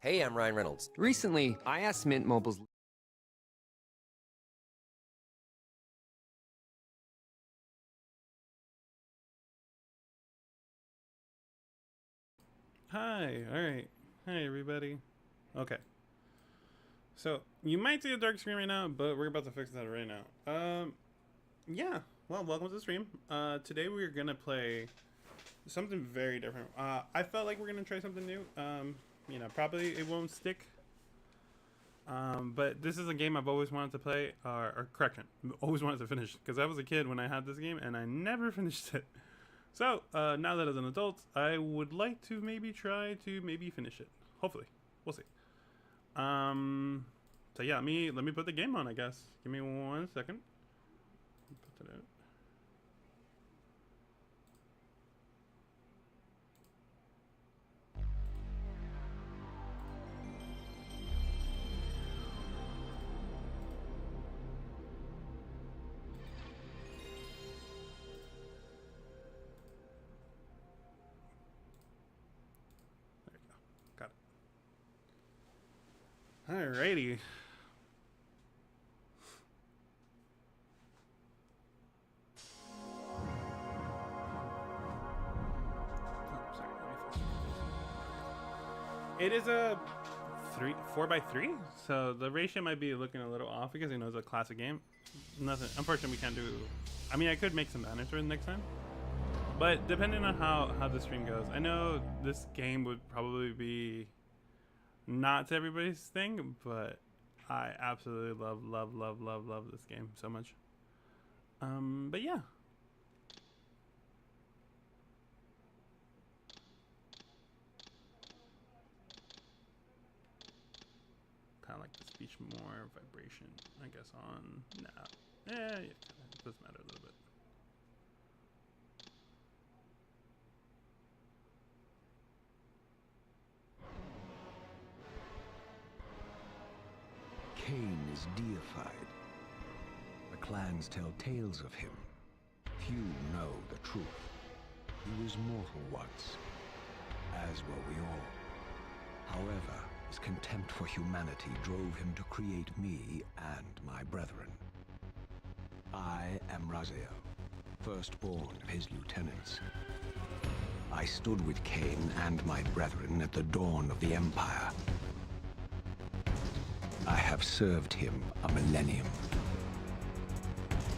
Hey, I'm Ryan Reynolds. Recently, I asked Mint Mobile's... Hi, alright. Hi, everybody. Okay. So, you might see a dark screen right now, but we're about to fix that right now. Yeah. Well, welcome to the stream. Today we're gonna play something very different. I felt like we're gonna try something new. You know, probably it won't stick. But this is a game I've always wanted to play, or correction, always wanted to finish, because I was a kid when I had this game, and I never finished it. So, now that as an adult, I would like to maybe try to maybe finish it. Hopefully. We'll see. So yeah, let me put the game on, I guess. Give me 1 second. Put that out. Alrighty. It is a 4x3, so the ratio might be looking a little off because it's a classic game. Nothing. Unfortunately, we can't do. I mean, I could make some banners for it next time, but depending on how the stream goes, I know this game would probably be not to everybody's thing, but I absolutely love this game so much. But yeah. Kind of like the speech more vibration, I guess, on. Nah. Yeah, it does matter a little bit. Kain is deified. The clans tell tales of him. Few know the truth. He was mortal once, as were we all. However, his contempt for humanity drove him to create me and my brethren. I am Raziel, firstborn of his lieutenants. I stood with Kain and my brethren at the dawn of the Empire. I have served him a millennium.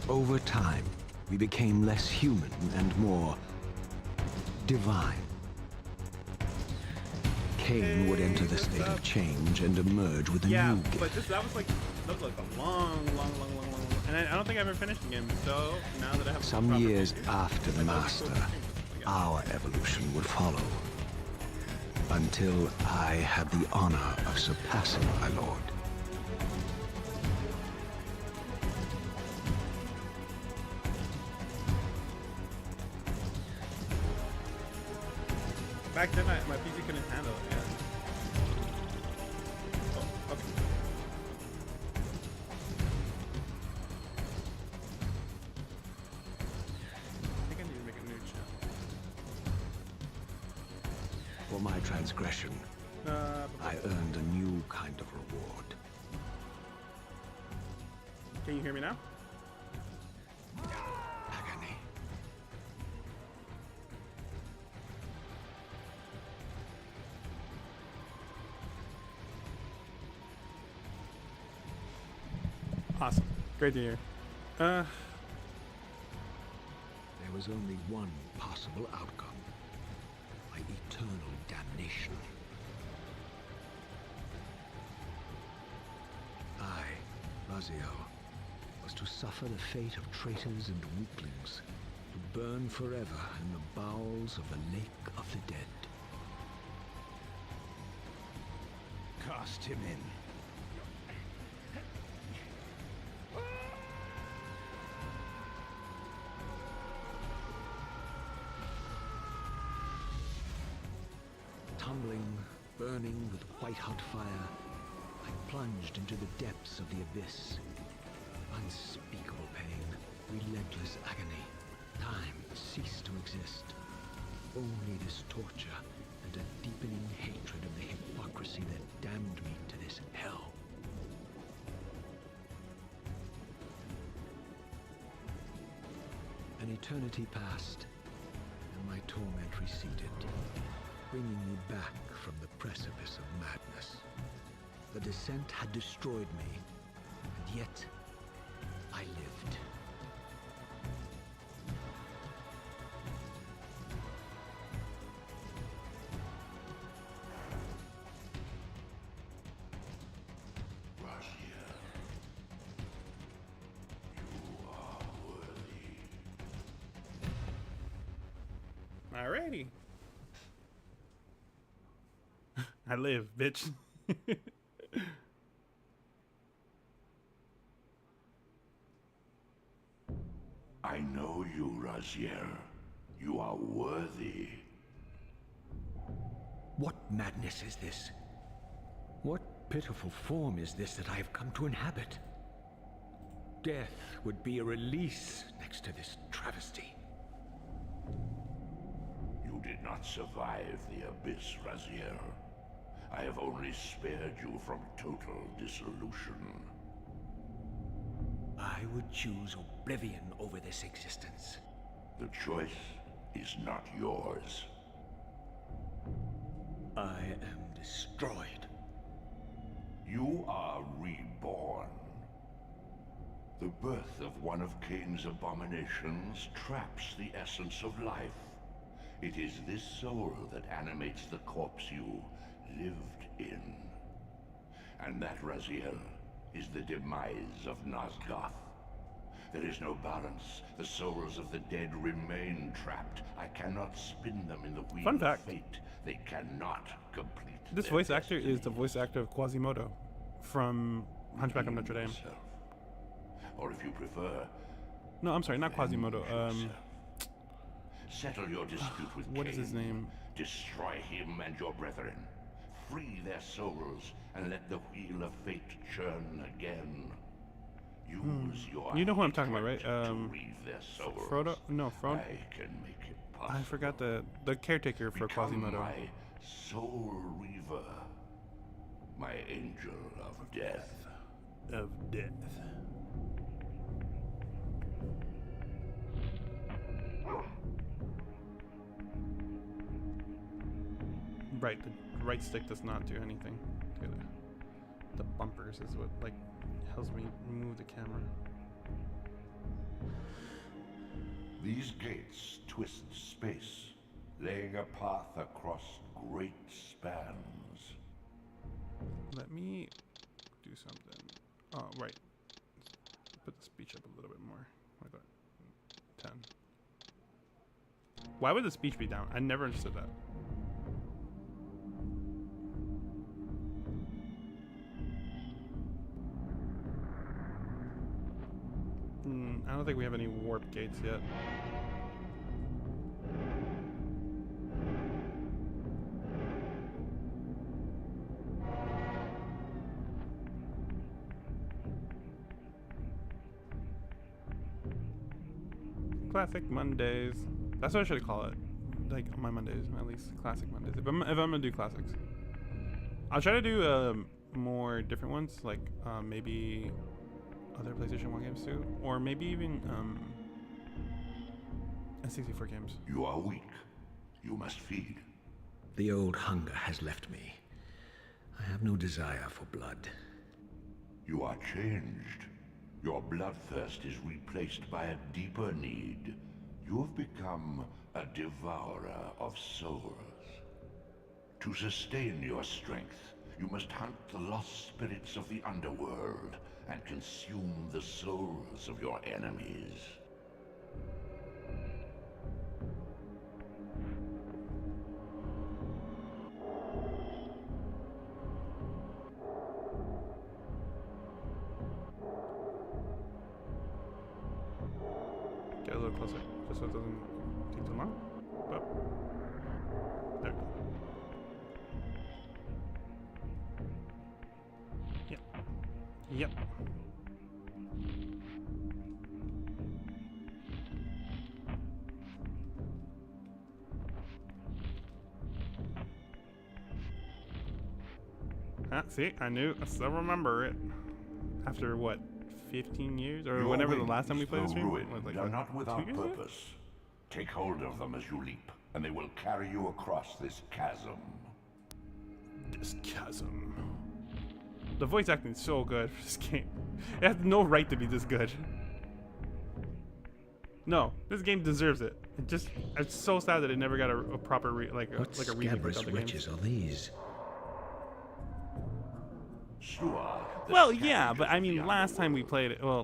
Over time, we became less human and more divine. Kain would enter the state of change and emerge with a new gift. But that was like a long, and I don't think I ever finished the game. So now that I have some years after the Master, our evolution would follow. Until I had the honor of surpassing my lord. Back then, my PC couldn't handle it. Yeah. Oh, okay. I think I need to make a new channel. For my transgression, I earned a new kind of reward. Can you hear me now? Agony. Awesome. Great to hear. There was only one possible outcome. My eternal damnation. I, Raziel, was to suffer the fate of traitors and weaklings, to burn forever in the bowels of the Lake of the Dead. Cast him in. Tumbling, burning with white-hot fire, I plunged into the depths of the abyss. Unspeakable pain, relentless agony. Time ceased to exist. Only this torture and a deepening hatred of the hypocrisy that An eternity passed, and my torment receded, bringing me back from the precipice of madness. The descent had destroyed me, and yet I lived. Alrighty. I live, bitch. I know you, Razier. You are worthy. What madness is this? What pitiful form is this that I have come to inhabit? Death would be a release next to this travesty. You did not survive the abyss, Razier. I have only spared you from total dissolution. I would choose oblivion over this existence. The choice is not yours. I am destroyed. You are reborn. The birth of one of Kain's abominations traps the essence of life. It is this soul that animates the corpse you lived in. And that, Raziel, is the demise of Nosgoth. There is no balance. The souls of the dead remain trapped. I cannot spin them in the wheel Fun fact. of fate. They cannot complete This their voice actor destiny. is the voice actor of Quasimodo from Hunchback of Notre Dame. Yourself. Or if you prefer, No, I'm sorry, not Quasimodo. yourself. Settle your dispute with what is his Kain. name? Destroy him and your brethren. Free their souls and let the wheel of fate churn again. Use your You know who I'm talking about, right? to read their souls. Frodo? No, Frodo. I can make it possible. I forgot the caretaker for Become Quasimodo. my soul Reaver, my angel of death. Of death. Right, the right stick does not do anything. The bumpers is what like helps me move the camera. These gates twist space, laying a path across great spans. Let me do something. Oh, right. Put the speech up a little bit more. Like that. 10. Why would the speech be down? I never understood that. I don't think we have any warp gates yet. Classic Mondays. That's what I should call it. Like my Mondays, at least classic Mondays. If I'm gonna do classics, I'll try to do more different ones, like maybe other PlayStation 1 games too, or maybe even N64 games. You are weak. You must feed. The old hunger has left me. I have no desire for blood. You are changed. Your bloodthirst is replaced by a deeper need. You have become a devourer of souls. To sustain your strength, you must hunt the lost spirits of the underworld and consume the souls of your enemies. Get a little closer, just so it doesn't take too long. But there we go. Yep. Yep. Ah, see, I knew. I still remember it. After what, 15 years or Your whenever the wings, last time we played though the stream. ruined, Was are not 2 without years ago? purpose. Take hold of them as you leap, and they will carry you across this chasm. This chasm. The voice acting is so good for this game. It has no right to be this good. No, this game deserves it. It's so sad that it never got a proper What a remake like scabrous other wretches games. are these? Sure, the Well, yeah, but scavengers I of mean, the last time we underworld. played it, well,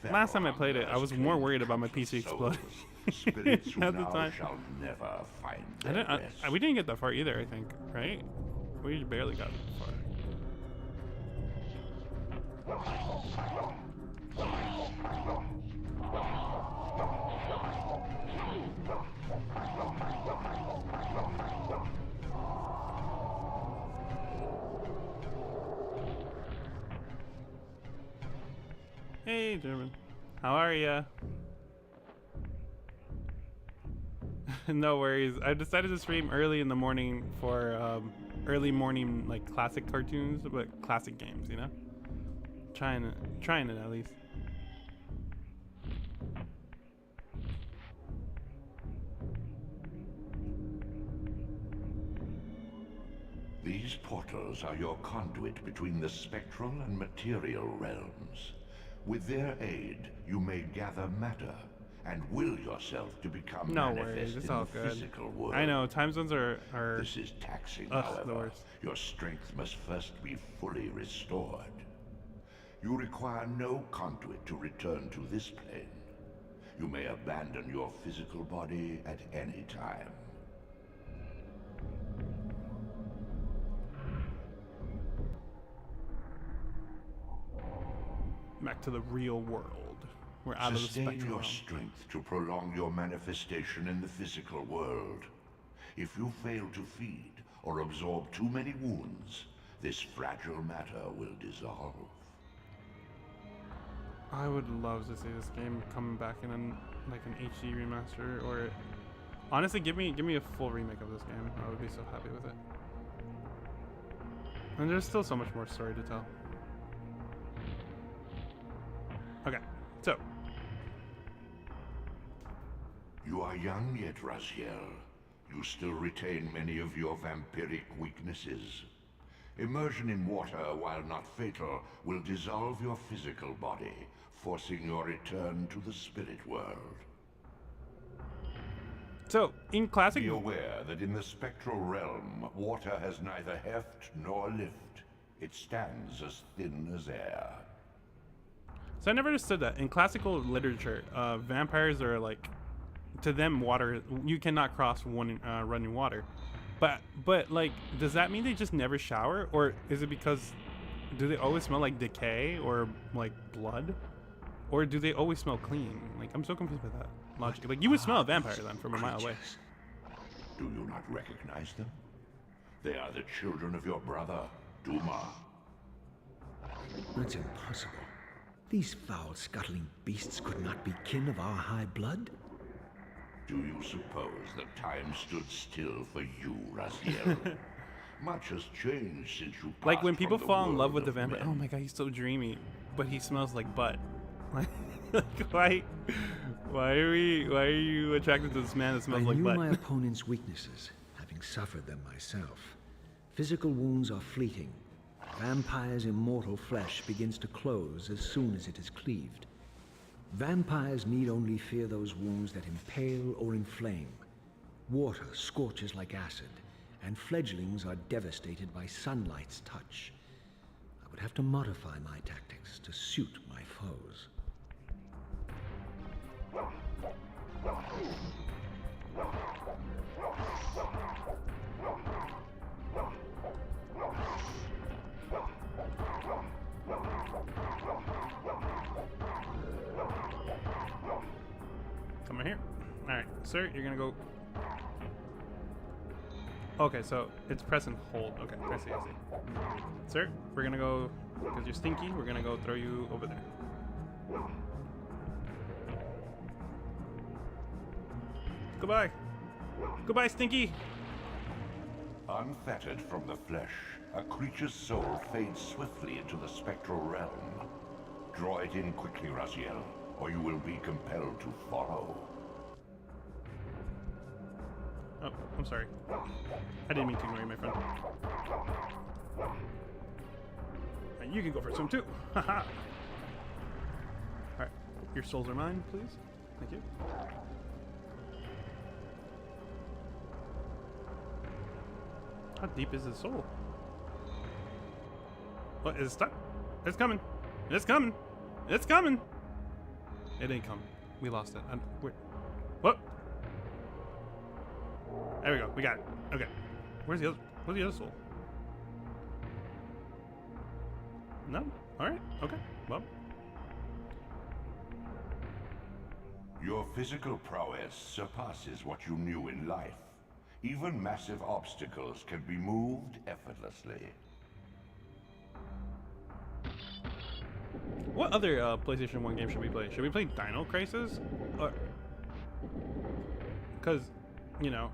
Their last time I feral played it, I was hunters more claim worried about my trunks PC of exploding. souls, spirits who At the now time. shall never find I their didn't. rest. We didn't get that far either. I think, right? We barely got that far. Hey, German. How are ya? No worries. I decided to stream early in the morning for early morning like classic cartoons, but classic games, you know? Trying it at least. These portals are your conduit between the spectral and material realms. With their aid, you may gather matter and will yourself to become No manifest worries. It's in all the good. physical world. I know time zones are. This is taxing, Ugh, the however. worst. Your strength must first be fully restored. You require no conduit to return to this plane. You may abandon your physical body at any time. Back to the real world. We're out of the Sustain spectrum. your realm. strength to prolong your manifestation in the physical world. If you fail to feed or absorb too many wounds, this fragile matter will dissolve. I would love to see this game coming back in an HD remaster, or honestly, give me a full remake of this game. I would be so happy with it. And there's still so much more story to tell. Okay, so You are young yet, Raziel. You still retain many of your vampiric weaknesses. Immersion in water, while not fatal, will dissolve your physical body, forcing your return to the spirit world. So in classic, Be aware that in the spectral realm, water has neither heft nor lift. It stands as thin as air. so I never understood that in classical literature, vampires are like, to them, water. You cannot cross running water. But like, does that mean they just never shower, or is it because do they always smell like decay or like blood, or do they always smell clean? Like, I'm so confused by that logic. Like, you would smell a vampire then from a mile away. Do you not recognize them? They are the children of your brother, Duma. That's impossible. These foul, scuttling beasts could not be kin of our high blood. Do you suppose that time stood still for you, Raziel? Much has changed since you Like passed when people from the fall in love world with the of vampire. men. Oh my god, he's so dreamy, but he smells like butt. Like, why are you attracted to this man that I smells like knew butt? my opponent's weaknesses, having suffered them myself. Physical wounds are fleeting. Vampire's immortal flesh begins to close as soon as it is cleaved. Vampires need only fear those wounds that impale or inflame. Water scorches like acid, and fledglings are devastated by sunlight's touch. I would have to modify my tactics to suit my foes. Come right here. All right, sir, you're gonna go. Okay, so it's press and hold. Okay, I see. Sir, we're gonna go because you're stinky. We're gonna go throw you over there. Goodbye. Goodbye, Stinky. Unfettered from the flesh, a creature's soul fades swiftly into the spectral realm. Draw it in quickly, Raziel, or you will be compelled to follow. Oh, I'm sorry. I didn't mean to ignore you, my friend. And you can go for a swim too. Haha. Alright. Your souls are mine, please. Thank you. How deep is his soul? What, is it stuck? It's coming. It's coming. It's coming. It ain't coming. We lost it. Wait. What? There we go. We got it. Okay. Where's the other soul? No? Alright. Okay. Well. Your physical prowess surpasses what you knew in life. Even massive obstacles can be moved effortlessly. What other PlayStation 1 game should we play? Should we play Dino Crisis? Because, you know,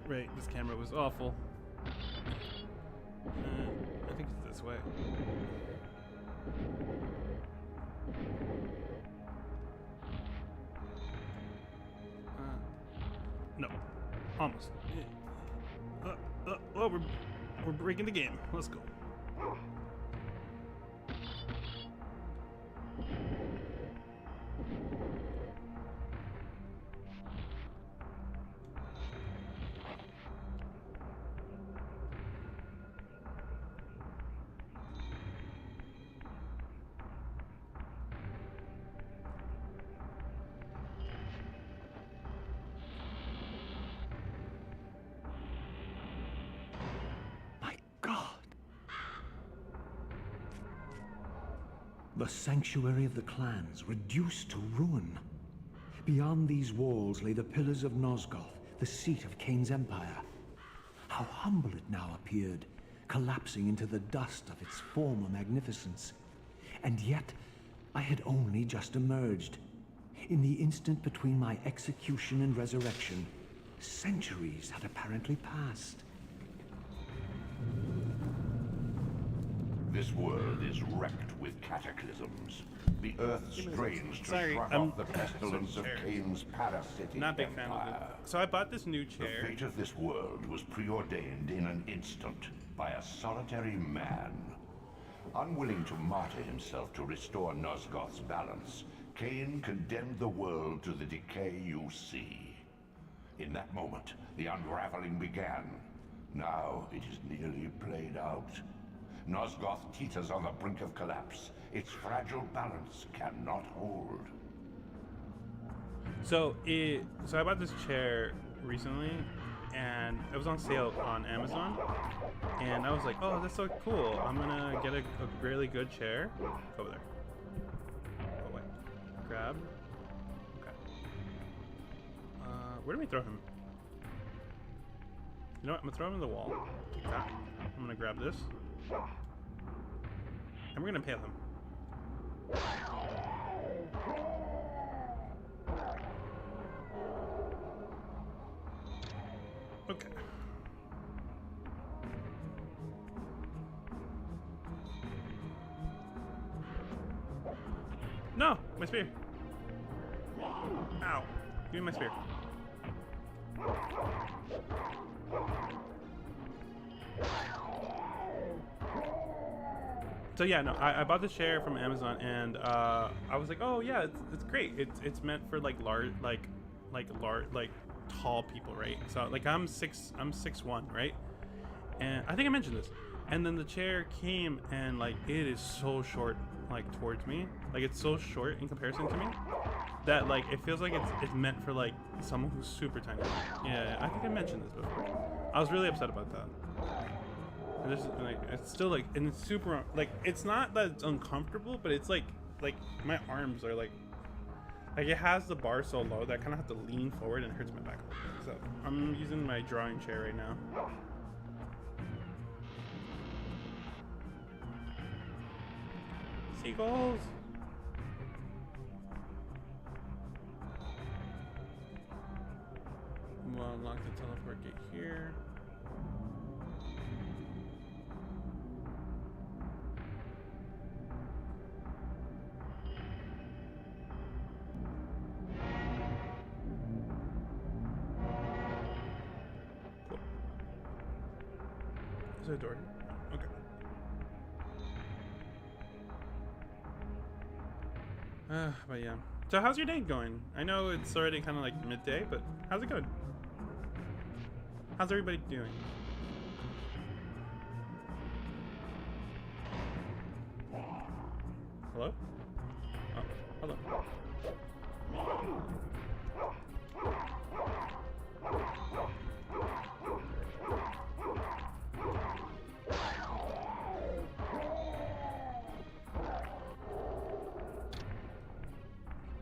right, this camera was awful. I think it's this way. No, almost. Oh, we're breaking the game. Let's go. The sanctuary of the clans reduced to ruin. Beyond these walls lay the pillars of Nosgoth, the seat of Kain's empire. How humble it now appeared, collapsing into the dust of its former magnificence. And yet, I had only just emerged. In the instant between my execution and resurrection, centuries had apparently passed. This world is wrecked with cataclysms. The earth strains to Sorry, shrug off the pestilence of Kain's parasitic Not a big fan of it. empire. So I bought this new The chair. fate of this world was preordained in an instant by a solitary man. Unwilling to martyr himself to restore Nosgoth's balance, Kain condemned the world to the decay you see. In that moment, the unraveling began. Now it is nearly played out. Nosgoth teeters on the brink of collapse. Its fragile balance cannot hold. So I bought this chair recently, and it was on sale on Amazon, and I was like, oh, that's so cool. I'm gonna get a really good chair. Go over there. Oh wait. Grab. Okay. Where do we throw him? You know what? I'm gonna throw him in the wall. Take that. I'm gonna grab this. And we're gonna impale him. Okay. No! My spear! Ow! Give me my spear. So yeah, no, I bought this chair from Amazon, and I was like, oh yeah, it's great. It's meant for like large, like tall people, right? So like I'm 6'1", right? And I think I mentioned this. And then the chair came, and like it is so short, like towards me, like it's so short in comparison to me, that like it feels like it's meant for like someone who's super tiny. Yeah, I think I mentioned this before. I was really upset about that. And this is like, it's still like, and it's super, like, it's not that it's uncomfortable, but it's like my arms are like it has the bar so low that I kind of have to lean forward, and it hurts my back a little bit. So I'm using my drawing chair right now. Seagulls! We'll unlock the teleport gate here. there a door? Okay. But yeah. So how's your day going? I know it's already kind of like midday, but how's it going? How's everybody doing? Hello? Oh, hello.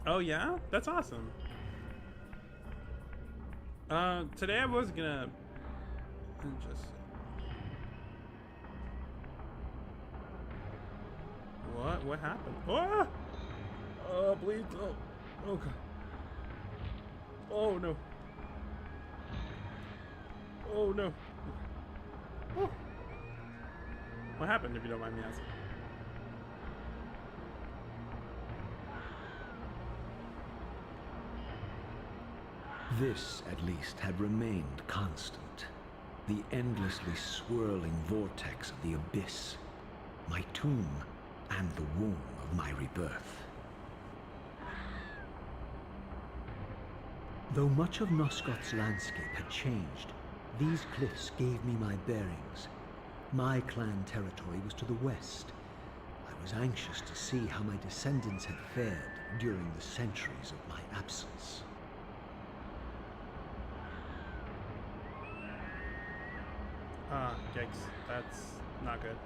Oh yeah? That's awesome. Today I was gonna just... What happened? Oh! Oh, please, oh. Oh, God. Oh, no. Oh, no. Oh. What happened, if you don't mind me asking? This, at least, had remained constant. The endlessly swirling vortex of the abyss, my tomb, and the womb of my rebirth. Though much of Nosgoth's landscape had changed, these cliffs gave me my bearings. My clan territory was to the west. I was anxious to see how my descendants had fared during the centuries of my absence. Yikes. That's not good.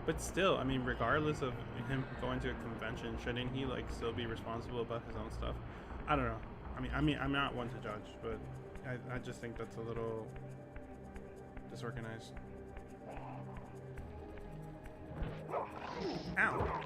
But still, I mean, regardless of him going to a convention, shouldn't he, like, still be responsible about his own stuff? I don't know. I mean, I'm not one to judge, but I just think that's a little disorganized. Ow.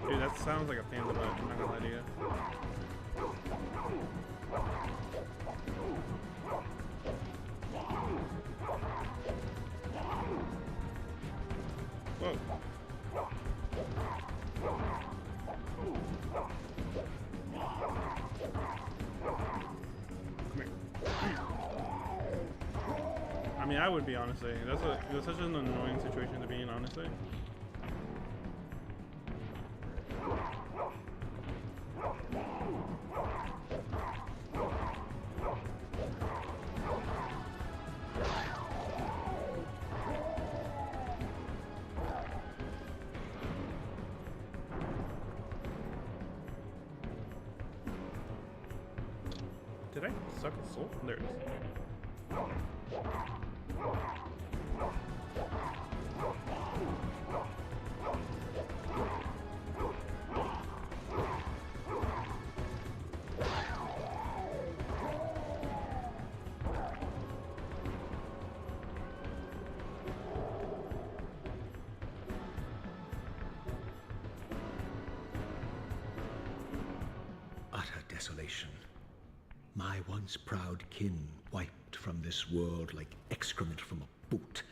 Dude, that sounds like a pain in the butt, I'm not gonna lie to you. Whoa. Come here. I mean, I would be, honestly. That's such an annoying situation to be in, honestly. Did I suck a soul? There it is. Utter desolation. My once proud kin wiped from this world like excrement from a boot.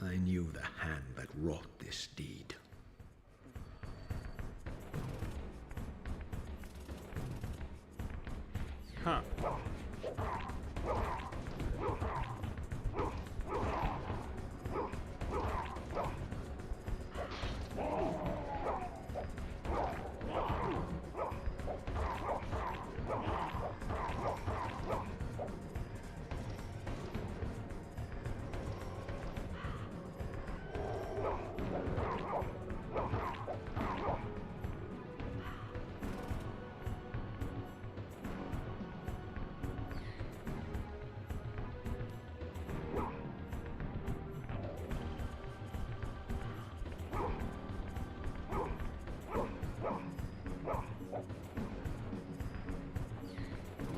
I knew the hand that wrought this deed. Huh.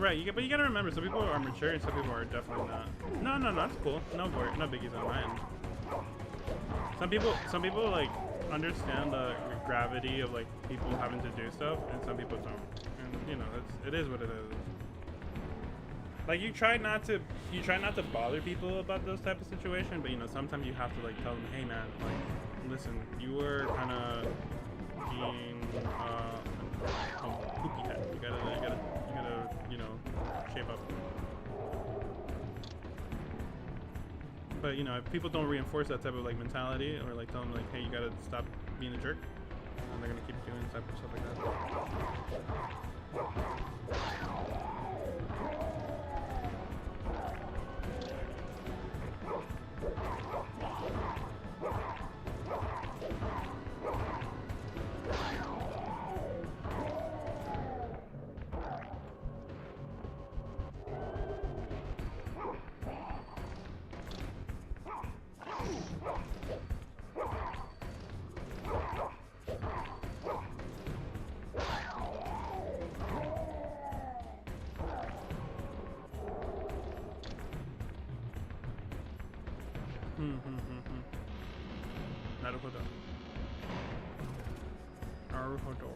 right. But you gotta remember, some people are mature and some people are definitely not. No, that's cool. No biggies on my end. Some people like understand the gravity of like people having to do stuff, and some people don't. And you know, it is what it is. Like you try not to bother people about those type of situations, but you know, sometimes you have to like tell them, hey man, like listen, you were kind of being a poopy head. You gotta, you know, shape up. But you know, if people don't reinforce that type of like mentality, or like tell them like, hey, you gotta stop being a jerk, and they're gonna keep doing stuff like that. Naruhodo.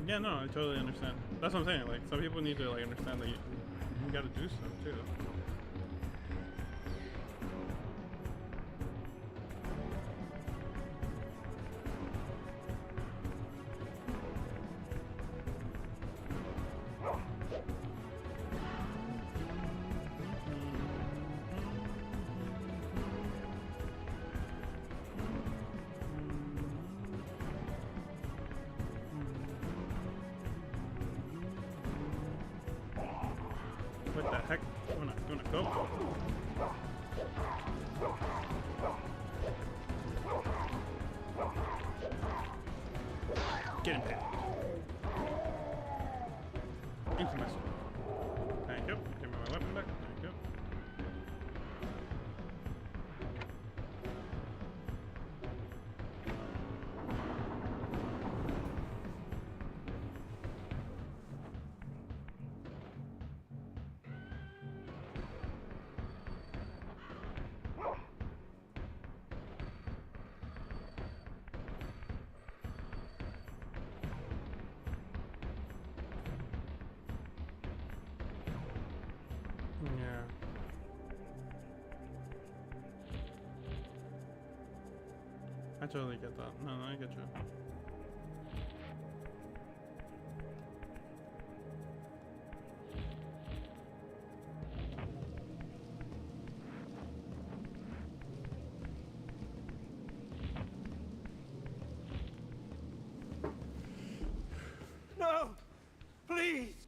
Yeah, no, I totally understand. That's what I'm saying. Like, some people need to like understand that you gotta do stuff too. What the heck? You wanna go? Get in there. Into my sword. Thank you. Give me my weapon back. Thank you. Yeah. I totally get that. No, I get you. No! Please!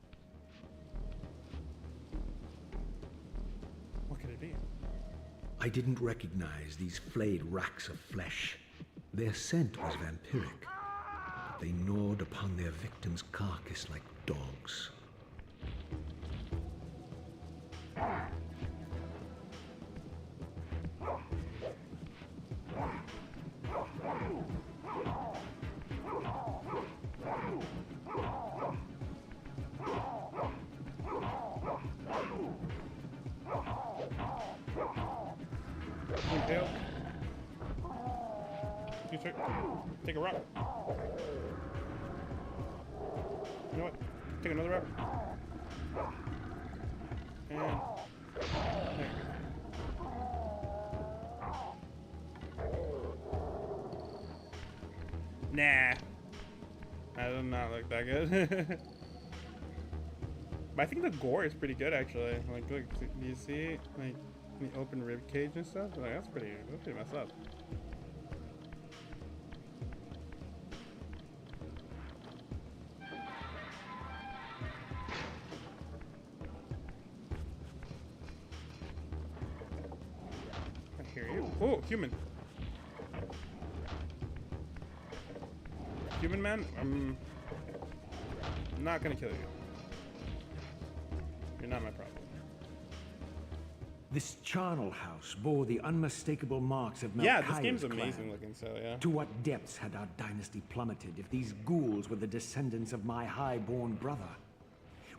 What could it be? I didn't recognize these flayed racks of flesh. Their scent was vampiric, but they gnawed upon their victim's carcass like dogs. Okay. You take a rock. You know what? Take another rock. And there. Nah. That does not look that good. But I think the gore is pretty good actually. Like, look, do you see like the open rib cage and stuff? Like, that's pretty messed up. Oh, human. Human man, I'm not gonna kill you. You're not my problem. This charnel house bore the unmistakable marks of Melchiah's Yeah, this game's clan. amazing looking, so yeah. To what depths had our dynasty plummeted if these ghouls were the descendants of my high-born brother?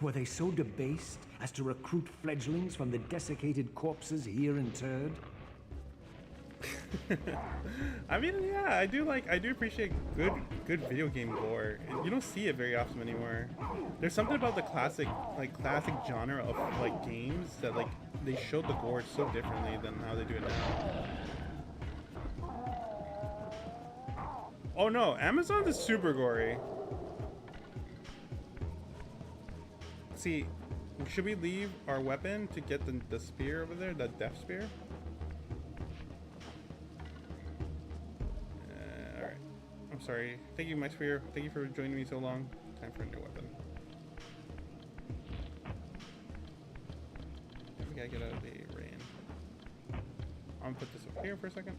Were they so debased as to recruit fledglings from the desiccated corpses here interred? I mean, yeah, I do appreciate good video game gore. You don't see it very often anymore. There's something about the classic genre of like games that like they showed the gore so differently than how they do it now. Oh no, Amazon is super gory. See, should we leave our weapon to get the spear over there, the death spear? Alright. I'm sorry. Thank you, my spear. Thank you for joining me so long. Time for a new weapon. We gotta get out of the rain. I'm gonna put this up here for a second.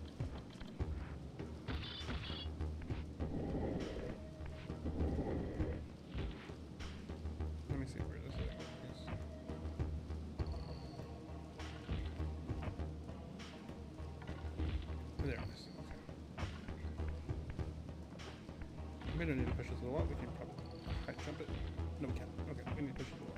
Let me see where this is. There it is. Okay. We don't need to push this to the wall. We can probably high jump it. No, we can't. Okay, we need to push it to the wall.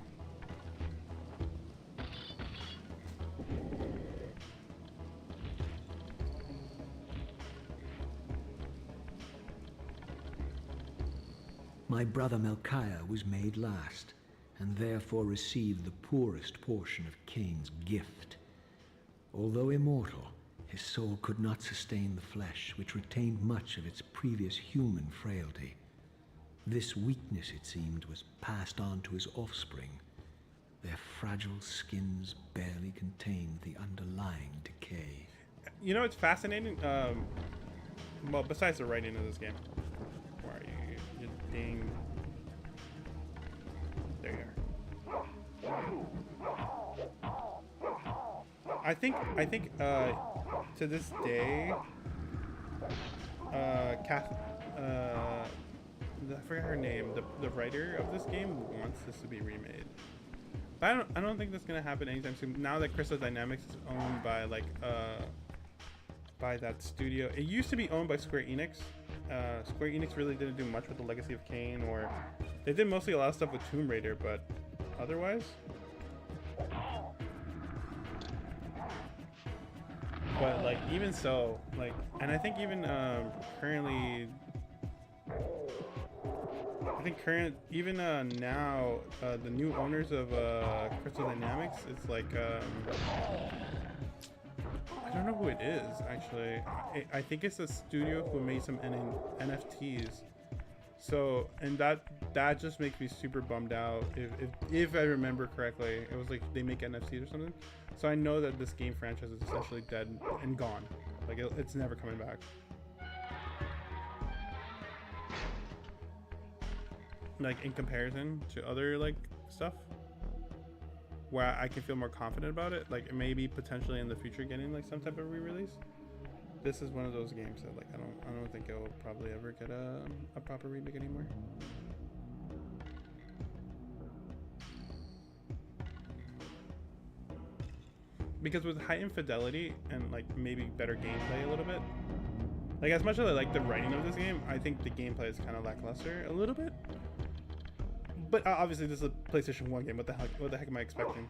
My brother Melchiah was made last, and therefore received the poorest portion of Kain's gift. Although immortal, his soul could not sustain the flesh, which retained much of its previous human frailty. This weakness, it seemed, was passed on to his offspring. Their fragile skins barely contained the underlying decay. You know, it's fascinating. Well, besides the writing of this game. Where are you? You dang. There you are. I think, to this day, Kath, I forgot her name. The writer of this game wants this to be remade. But I don't think that's gonna happen anytime soon. Now that Crystal Dynamics is owned by like by that studio, it used to be owned by Square Enix. Square Enix really didn't do much with the Legacy of Kain, or they did mostly a lot of stuff with Tomb Raider, but otherwise. But like even so, like, and I think even currently. I think now the new owners of Crystal Dynamics, it's like I don't know who it is actually. I think it's a studio who made some NFTs. So, and that just makes me super bummed out. If I remember correctly, it was like they make NFTs or something. So I know that this game franchise is essentially dead and gone. Like it's never coming back. Like in comparison to other like stuff where I can feel more confident about it, like maybe potentially in the future getting like some type of re-release. This is one of those games that like I don't think it will probably ever get a proper remake anymore. Because with high infidelity and like maybe better gameplay a little bit, like as much as I like the writing of this game, I think the gameplay is kind of lackluster a little bit. But obviously this is a PlayStation 1 game. What the heck am I expecting?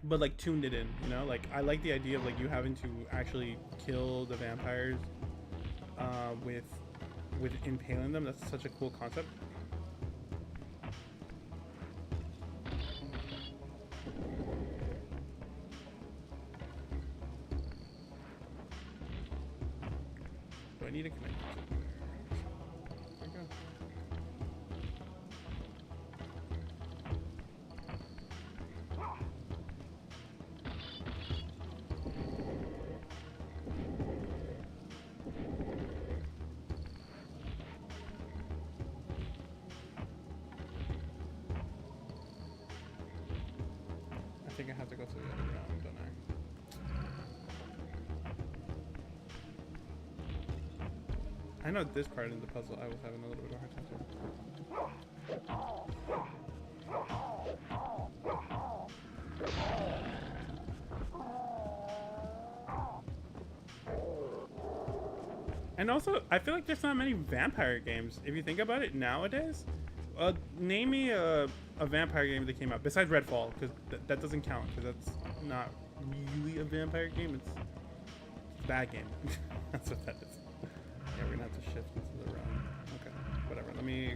But like tuned it in, you know? Like I like the idea of like you having to actually kill the vampires with impaling them. That's such a cool concept. Do I need to connect? I think I have to go through the other round, don't I? I know this part in the puzzle I was having a little bit of a hard time too. And also, I feel like there's not many vampire games. If you think about it nowadays, name me a vampire game that came out besides Redfall, because that doesn't count, because that's not really a vampire game. It's a bad game. That's what that is. Yeah, we're gonna have to shift into the round. Okay, whatever. Let me.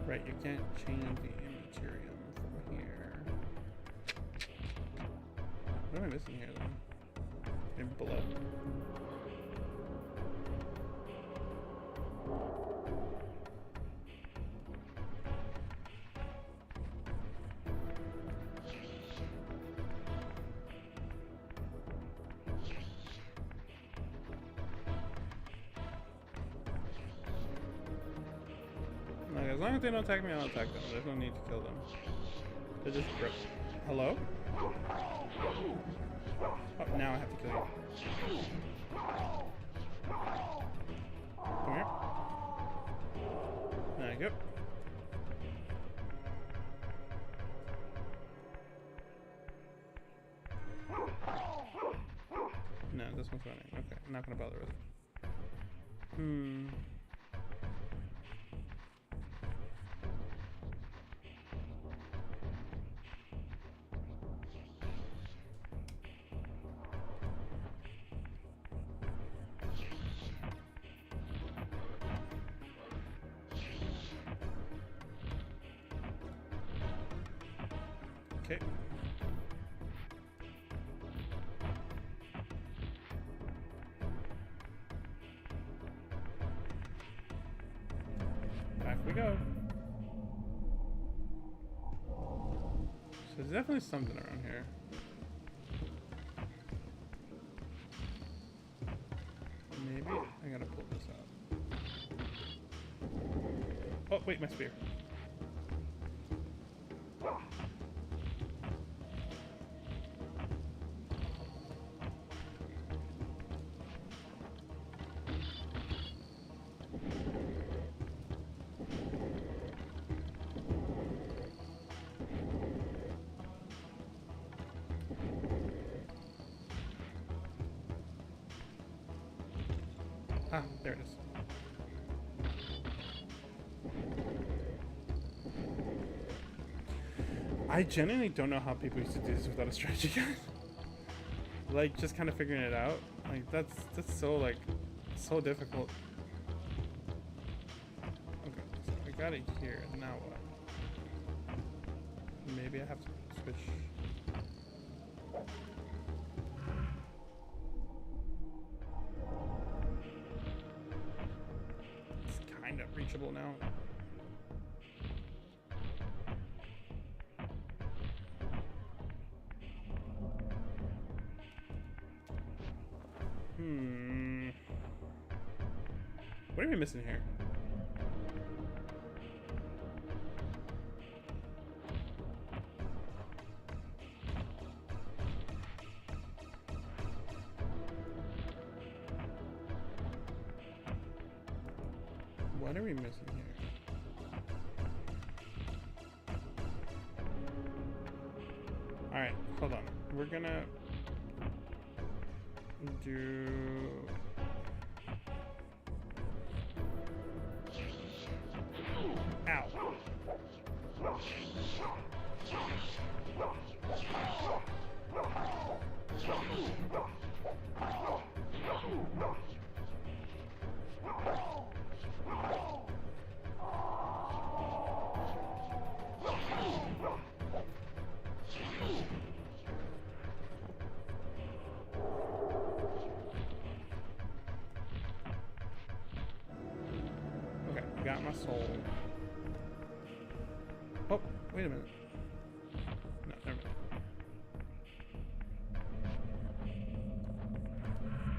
Right, you can't change the immaterium from here. What am I missing here then? In blood. As long as they don't attack me, I'll attack them. There's no need to kill them. They're just grip. Hello? Oh, now I have to kill you. Come here. There you go. No, this one's running. Okay, I'm not gonna bother with it. Okay. Back we go. So there's definitely something around here. Maybe I gotta pull this out. Oh, wait, my spear. Ah, there it is. I genuinely don't know how people used to do this without a strategy guide. Like, just kind of figuring it out. Like, that's so, like, so difficult. Okay, so I got it here. Now what? Maybe I have to switch. Reachable now. What are we missing here? What are we missing here? Alright, hold on. We're gonna do... Ow. asshole. Oh, wait a minute. No, never mind.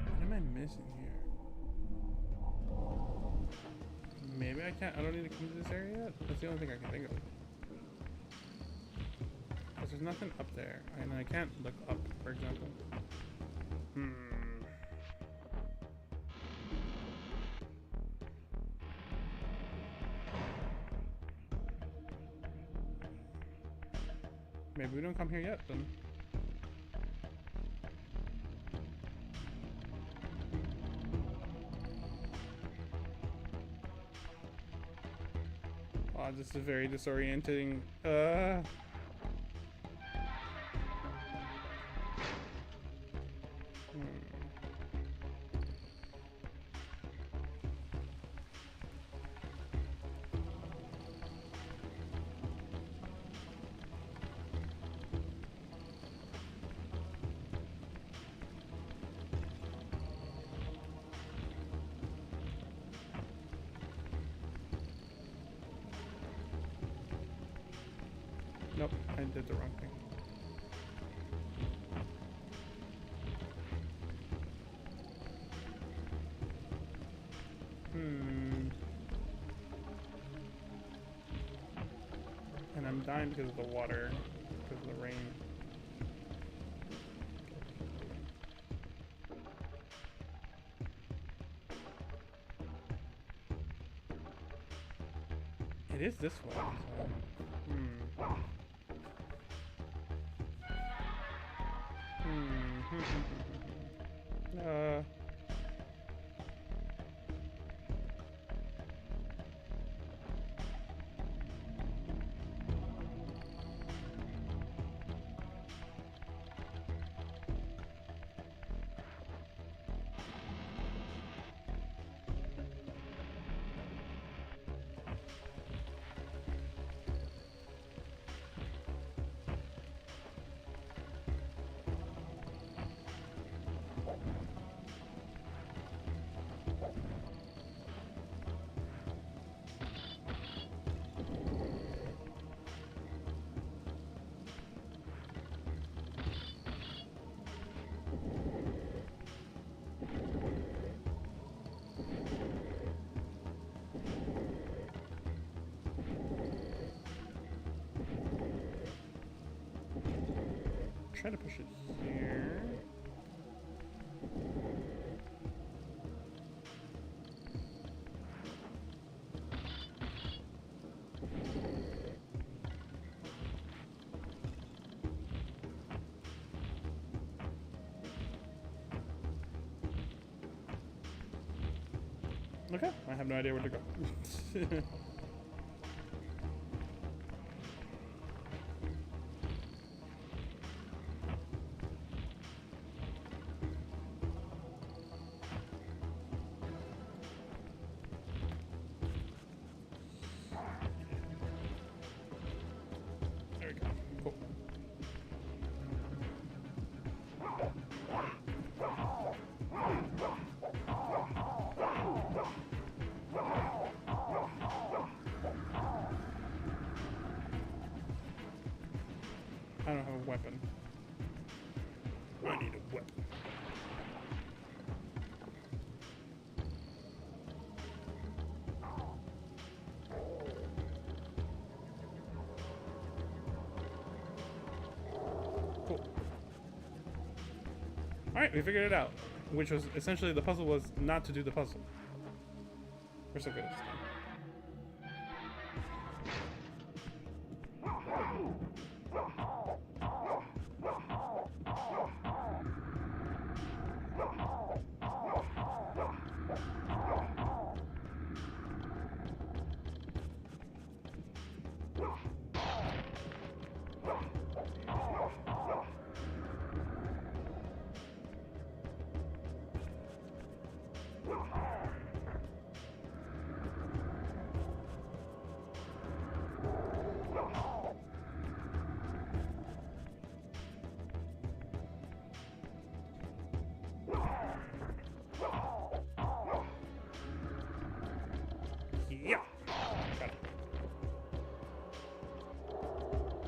What am I missing here? Maybe I can't. I don't need to come to this area yet? That's the only thing I can think of. Because there's nothing up there. And I can't look up, for example. Maybe we don't come here yet, then. Oh, this is very disorienting. Nope, I did the wrong thing. And I'm dying because of the water, because of the rain. It is this one. So. Try to push it here. Okay, I have no idea where to go. There we go. Cool. I don't have a weapon. I need a weapon. Cool. Alright, we figured it out. Which was essentially the puzzle was not to do the puzzle. We're so good at this game.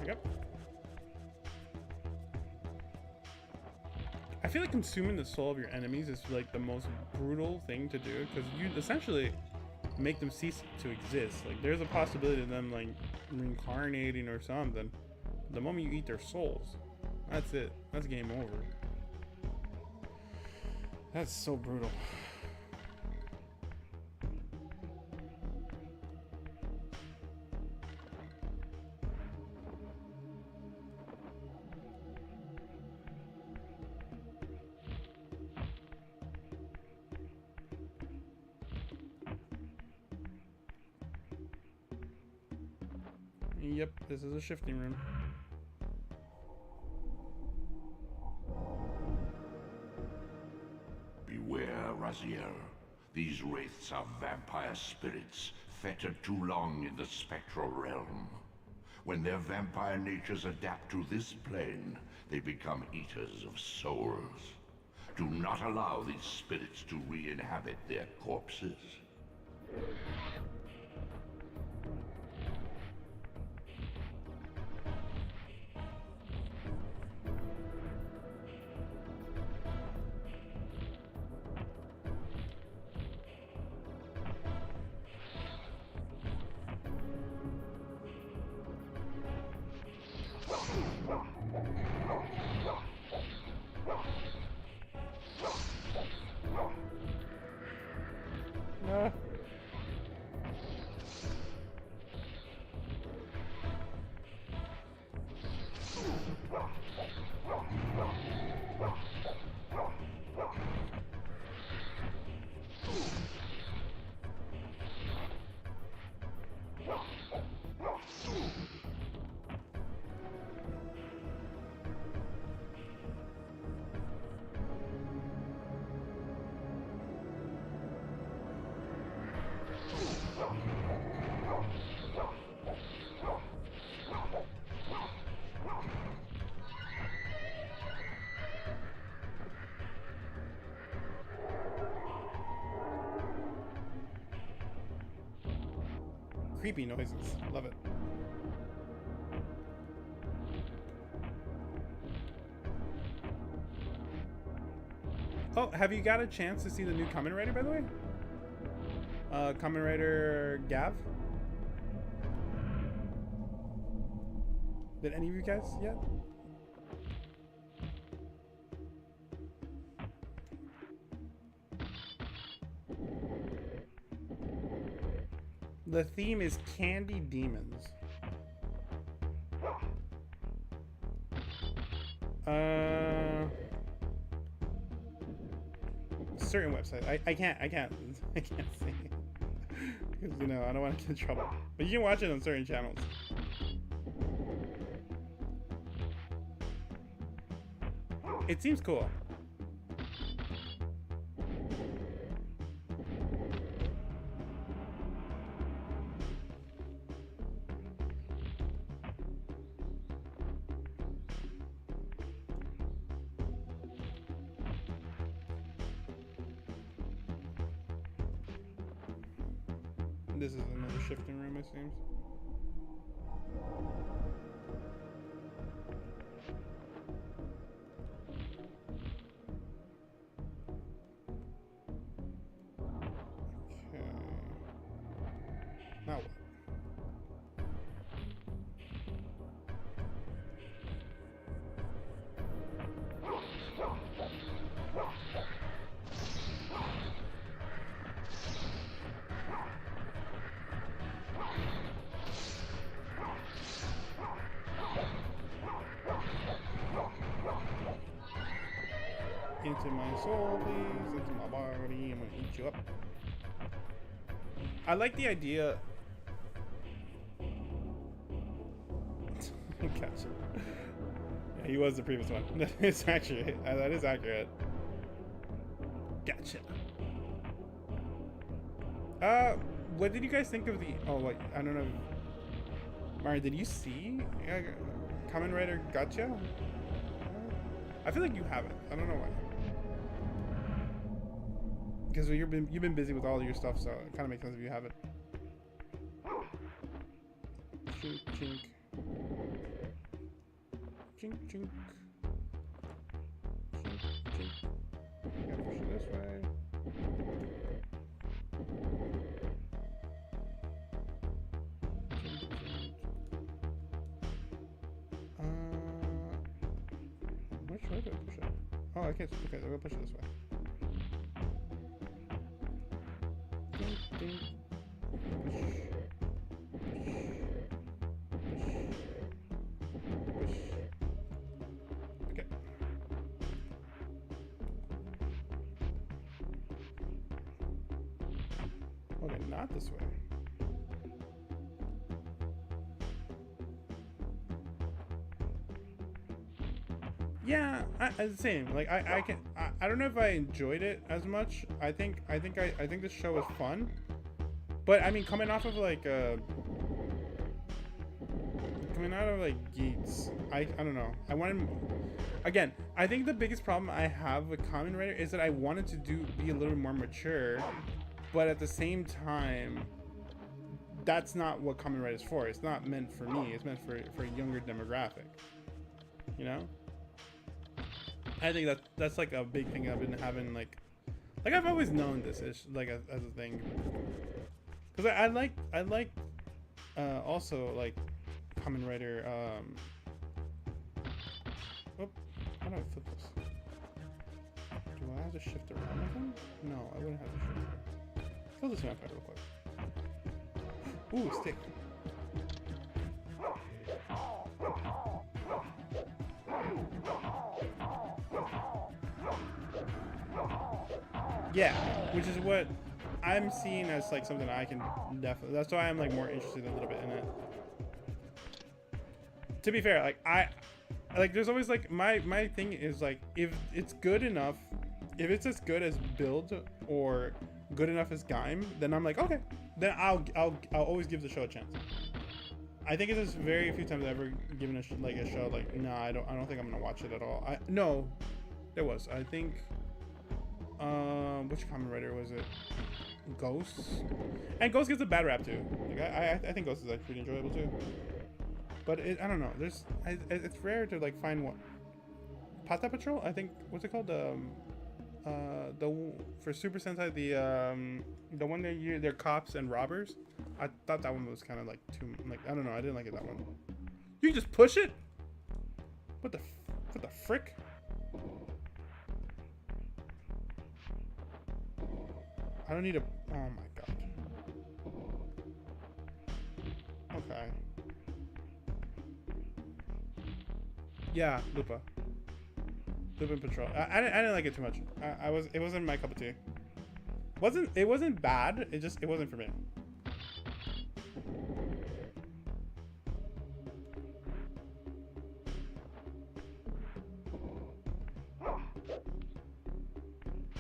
we go. I feel like consuming the soul of your enemies is like the most brutal thing to do, because you essentially make them cease to exist. Like there's a possibility of them like reincarnating or something. The moment you eat their souls, that's it. That's game over. That's so brutal. Yep, this is a shifting room. Beware, Raziel. These wraiths are vampire spirits, fettered too long in the spectral realm. When their vampire natures adapt to this plane, they become eaters of souls. Do not allow these spirits to re-inhabit their corpses. Creepy noises. Love it. Oh, have you got a chance to see the new Kamen Rider, by the way? Kamen Rider Gav? Did any of you guys yet? The theme is Candy Demons. Certain websites. I can't say because you know I don't want to get in trouble. But you can watch it on certain channels. It seems cool. This is another shifting room, it seems. Okay. Now what? Into my soul, please. Into my body. I'm gonna eat you up. I like the idea. Gotcha. Yeah, he was the previous one. That is accurate. That is accurate. Gotcha. What did you guys think of the? Oh, like I don't know. Mario, did you see Kamen Rider Gotcha? I feel like you haven't. I don't know why. Because you've been busy with all of your stuff, so it kind of makes sense if you haven't. Chink, chink. Chink, chink. Chink, chink. Gotta push it this way. Chink, chink. Which way do I push it? Oh, I can't. Okay, I'm gonna push it this way. Ding, ding. Push. Push. Okay. Okay, not this way. Yeah, same. Like I don't know if I enjoyed it as much. I think this show was fun, but I mean, coming out of like Geeks, I don't know. I wanted, again. I think the biggest problem I have with Kamen Rider is that I wanted to be a little bit more mature, but at the same time, that's not what Kamen Rider is for. It's not meant for me. It's meant for a younger demographic. You know. I think that's like a big thing I've been having, like I've always known this is like as a thing, because I like also like Kamen Rider. Oh, how do I flip this? Do I have to shift around again? No, I wouldn't have to shift around. Kill this vampire real quick. Ooh, stick. Yeah, which is what I'm seeing as like something I can definitely. That's why I'm like more interested a little bit in it. To be fair, like there's always like my thing is like, if it's good enough, if it's as good as Build or good enough as Gaim, then I'm like, okay, then I'll always give the show a chance. I think it's just very few times I've ever given a show like, no, I don't think I'm gonna watch it at all. No, there was, I think. Which Kamen Rider was it? Ghosts, and Ghost gets a bad rap too. Like I think Ghost is like pretty enjoyable too. But I don't know. It's rare to like find what Pata Patrol. I think, what's it called? The for Super Sentai, the one they're cops and robbers. I thought that one was kind of like too, like, I don't know. I didn't like it, that one. You can just push it. What the frick? I don't need a. Oh my god. Okay. Yeah, Lupin Patrol. I didn't like it too much. It wasn't my cup of tea. It wasn't bad. It wasn't for me.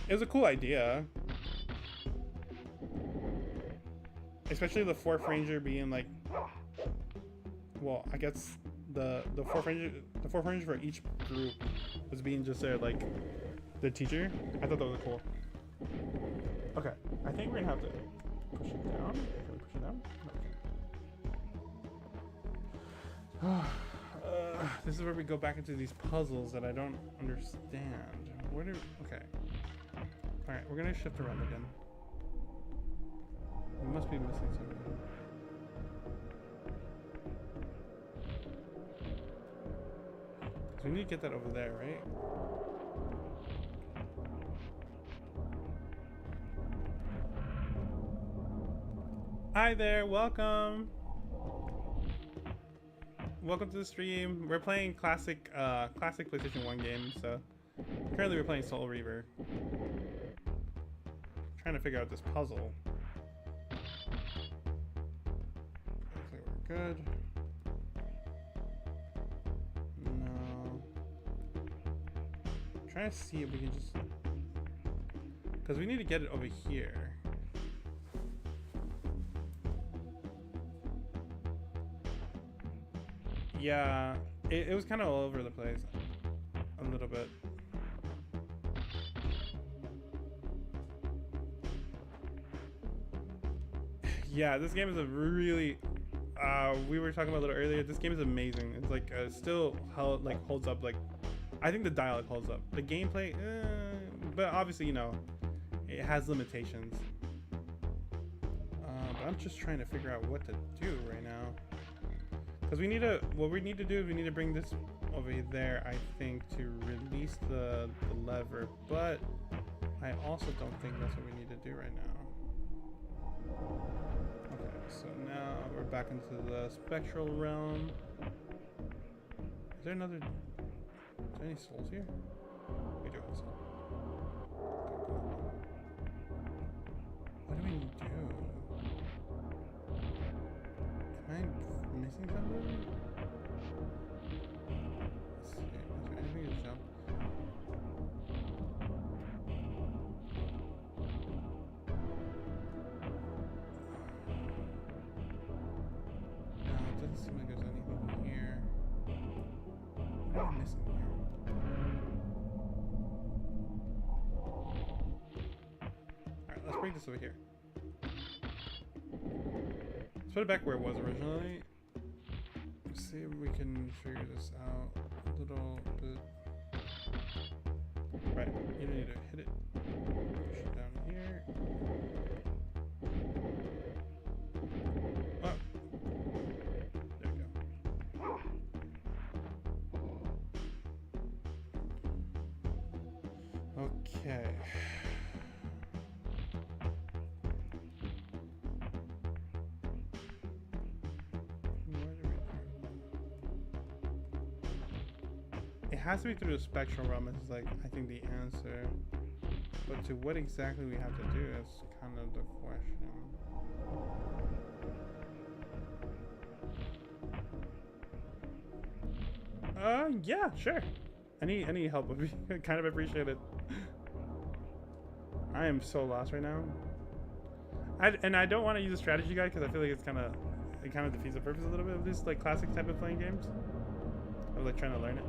It was a cool idea. Especially the Fourth Ranger being like, well, I guess the Fourth Ranger for each group was being just there like the teacher. I thought that was cool. Okay, I think we're gonna have to push it down. Can we push it down? Okay. This is where we go back into these puzzles that I don't understand. Okay. All right, we're gonna shift around again. We must be missing something. So we need to get that over there, right? Hi there, welcome. Welcome to the stream. We're playing classic PlayStation 1 game, so currently we're playing Soul Reaver. Trying to figure out this puzzle. Okay, we're good. No. I'm trying to see if we can just, because we need to get it over here. Yeah, it was kind of all over the place a little bit. Yeah, this game is a really we were talking about a little earlier. This game is amazing. It's like still how like holds up. Like I think the dialogue holds up. The gameplay, but obviously you know it has limitations. But I'm just trying to figure out what to do right now. Because we need to, what we need to do is we need to bring this over there, I think, to release the lever. But I also don't think that's what we need to do right now. Okay, so now we're back into the spectral realm. Is there another, is there any souls here? We do have some. What do we do? Am I missing something? Let's see. Is there anything to jump? No, it doesn't seem like there's anything here. What am I missing here? Alright, let's bring this over here. Let's put it back where it was originally. Let's see if we can figure this out a little bit. Right, you don't need to hit it. Push it down here. Oh. There we go. Okay. It has to be through the spectral realm. Is like I think the answer, but to what exactly we have to do is kind of the question. Yeah, sure. Any help would be kind of appreciated. I am so lost right now. And I don't want to use a strategy guide because I feel like it kind of defeats the purpose a little bit of this like classic type of playing games. I was like trying to learn it.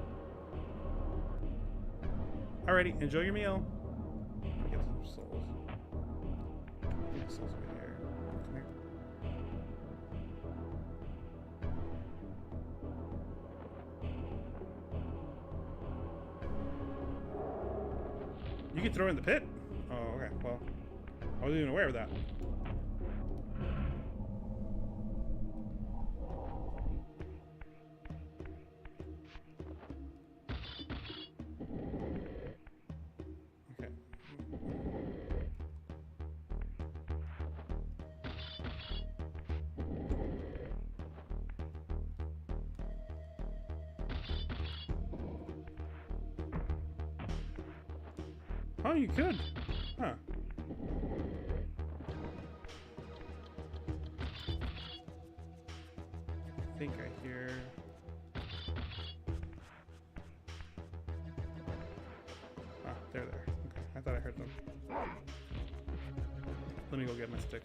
Alrighty, enjoy your meal. Let me get some souls. I think the souls over here. Come here. You can throw in the pit? Oh, okay. Well, I wasn't even aware of that. Oh, you could. Huh. I think I hear... Ah, they're there. Okay, I thought I heard them. Let me go get my stick.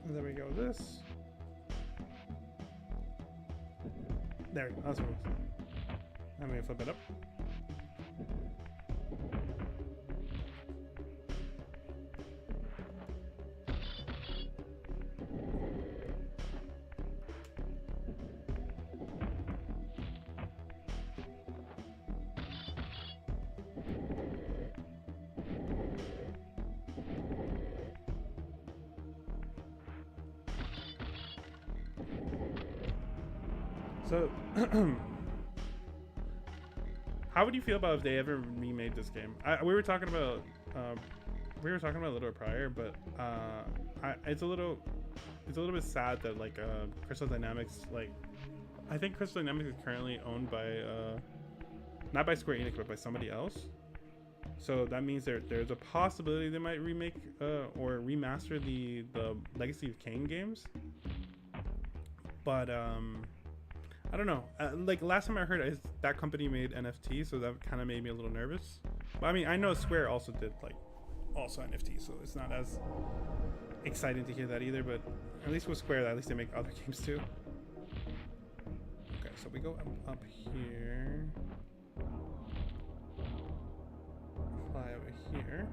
There we go. This. There we go. That's what it was. I'm gonna flip it up. So, how would you feel about if they ever remade this game? We were talking about a little prior, but it's a little bit sad that like Crystal Dynamics, like I think Crystal Dynamics is currently owned by not by Square Enix but by somebody else. So that means there's a possibility they might remake or remaster the Legacy of Kain games. But I don't know. Like last time I heard, that company made NFT, so that kind of made me a little nervous. But I mean, I know Square also did like NFT, so it's not as exciting to hear that either. But at least with Square, at least they make other games too. Okay, so we go up here, fly over here.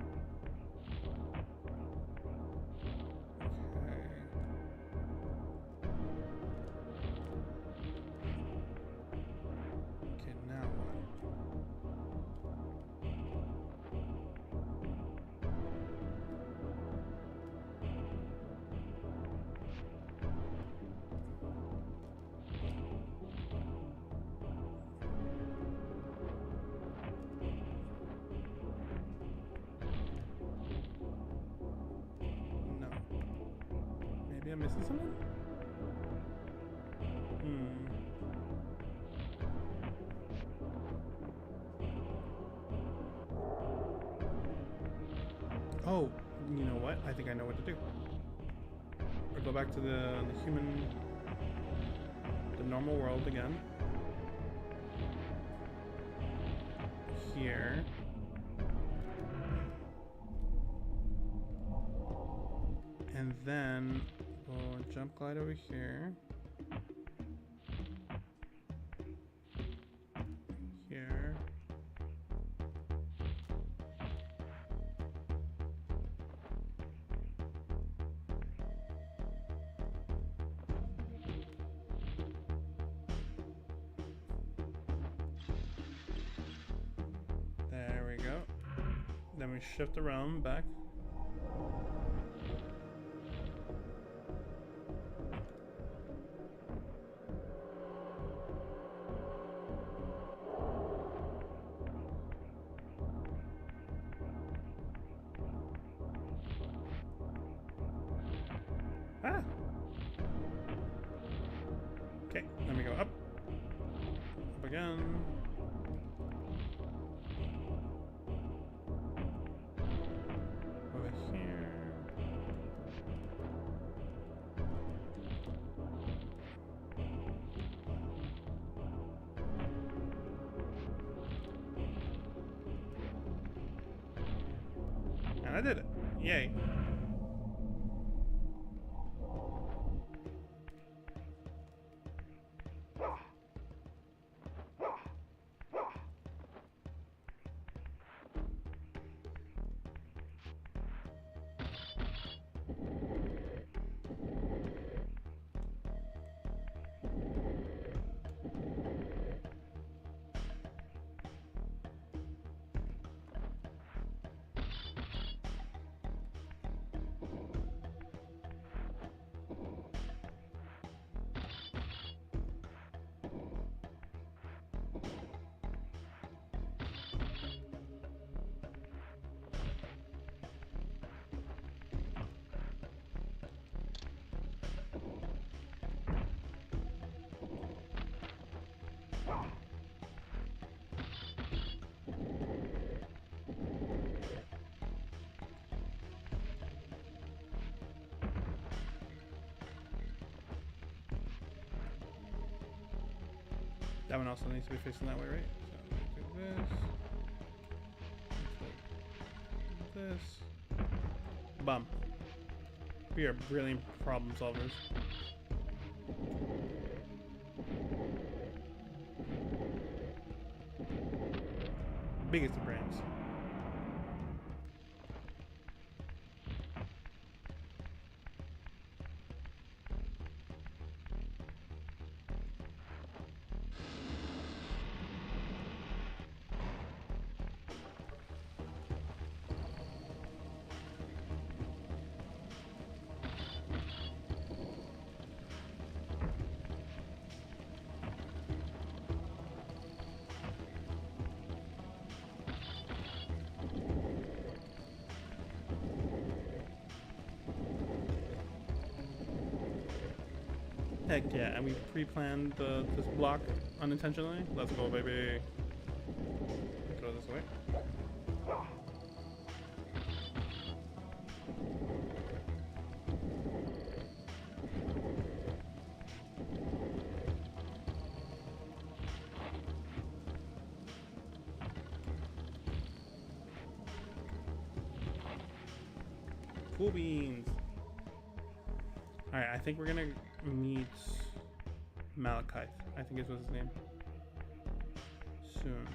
I'm missing something? Oh, you know what? I think I know what to do. Or go back to the normal world again. Here. And then we'll jump glide over here. Here. There we go. Then we shift around back. Ah. Okay, then we go up. Up again. Over here. And I did it. Yay. That one also needs to be facing that way, right? So do this. This. Bum. We are brilliant problem solvers. Biggest of brains. Heck yeah, and we pre-planned this block unintentionally. Let's go, baby. Throw this away. Cool beans. Alright, I think we're gonna meet Malachite. I think is what's his name. Soon.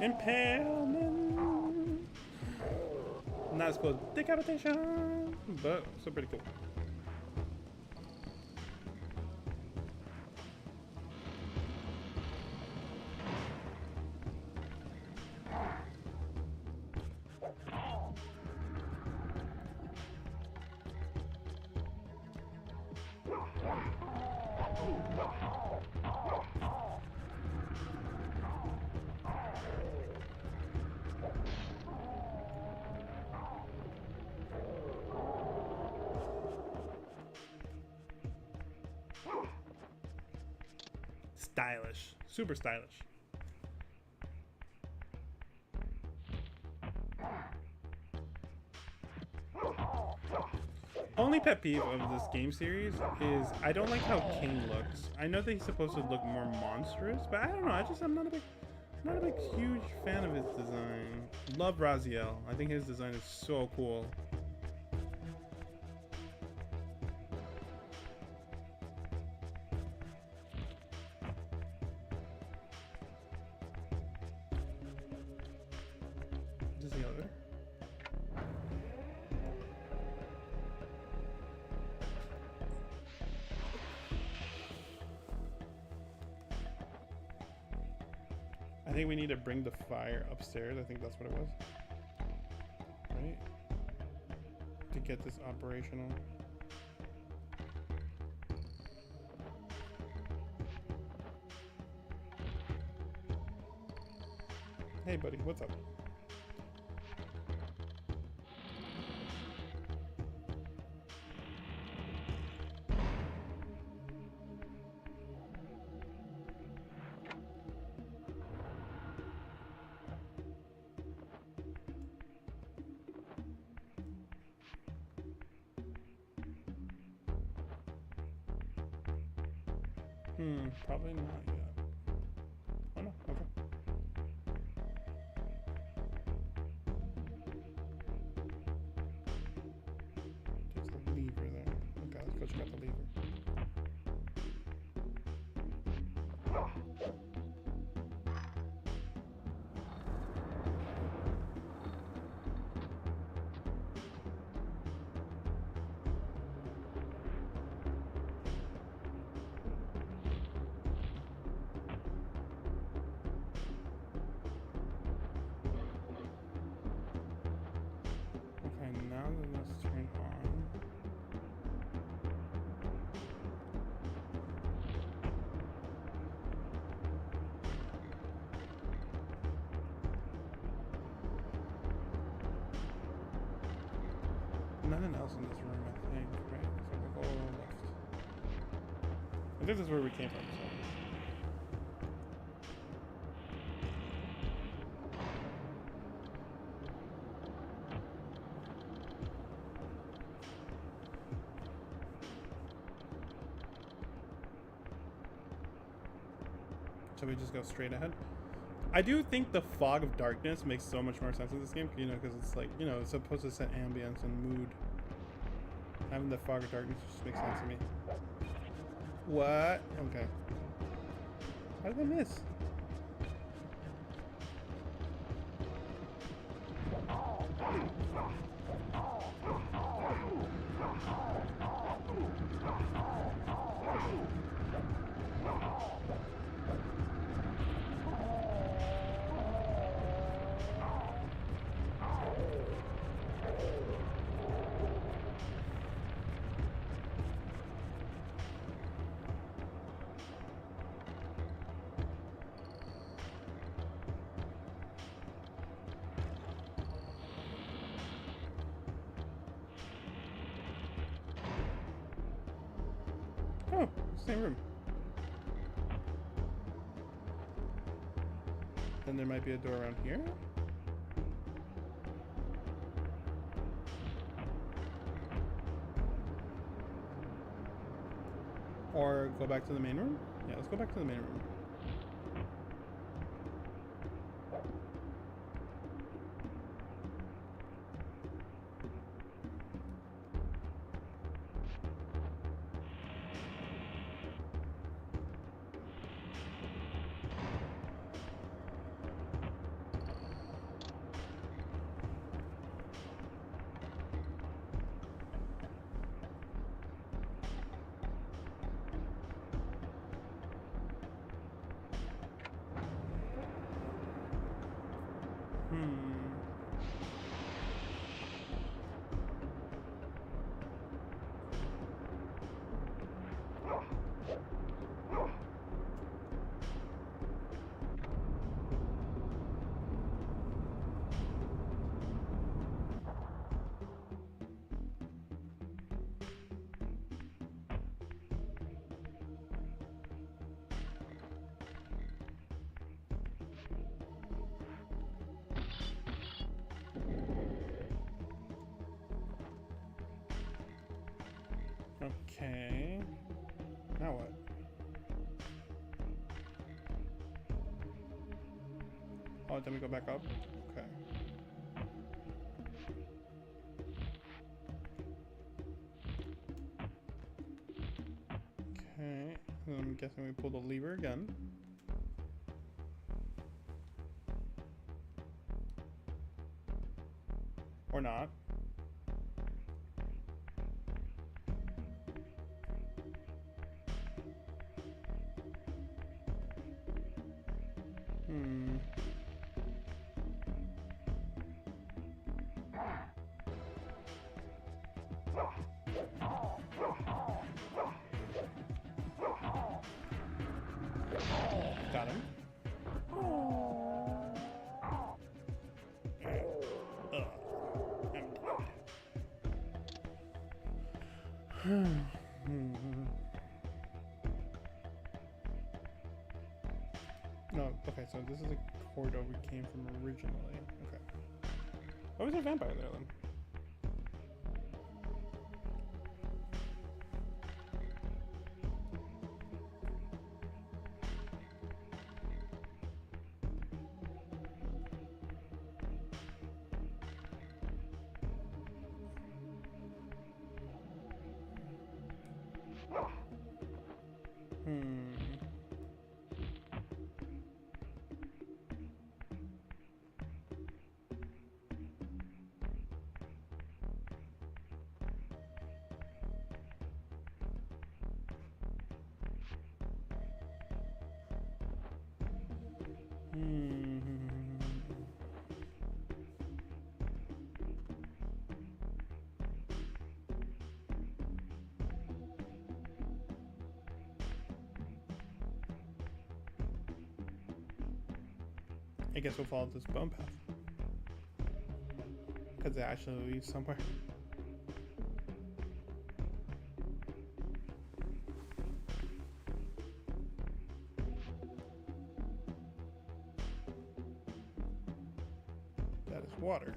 Impalement. Not as cool as decapitation, but still pretty cool. Stylish, super stylish. Only pet peeve of this game series is I don't like how Kain looks. I know that he's supposed to look more monstrous, but I don't know. I'm not a big huge fan of his design. Love Raziel. I think his design is so cool. Is he over? I think we need to bring the fire upstairs. I think that's what it was. Right? To get this operational. Hey buddy, what's up? Probably not yet. Oh no, okay. There's the lever there. Okay, let's go check out the lever. Nothing else in this room, I think, right? So we'll go left. I think this is where we came from, so we just go straight ahead. I do think the fog of darkness makes so much more sense in this game, you know, because it's like, you know, it's supposed to set ambience and mood. Having the fog of darkness just makes sense to me. What? Okay. How did I miss? Oh, same room. Then there might be a door around here. Or go back to the main room? Yeah, let's go back to the main room. Okay. Now what? Oh, then we go back up? Okay. Okay. I'm guessing we pull the lever again. Or not. Got him. I'm dead. No, okay, so this is the corridor we came from originally. Okay. Why was there a vampire there then? I guess we'll follow this bone path. Because it actually leads somewhere. That is water.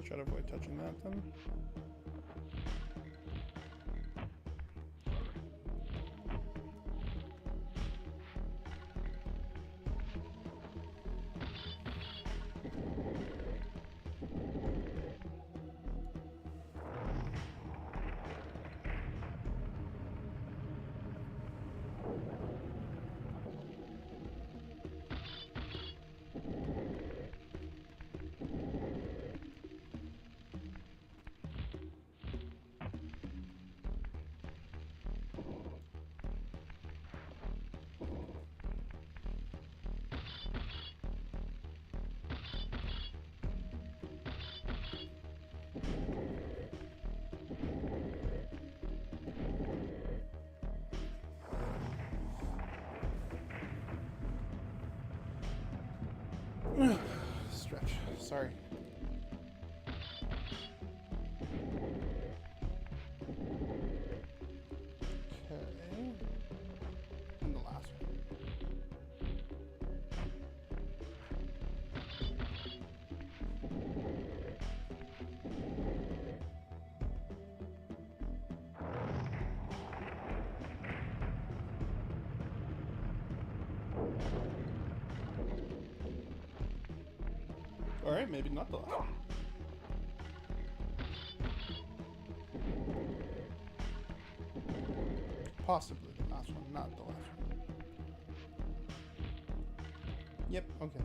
Try to avoid touching that then. Stretch. Sorry. Okay. And the last one. Alright, maybe not the last one. Possibly the last one, not the last one. Yep, okay.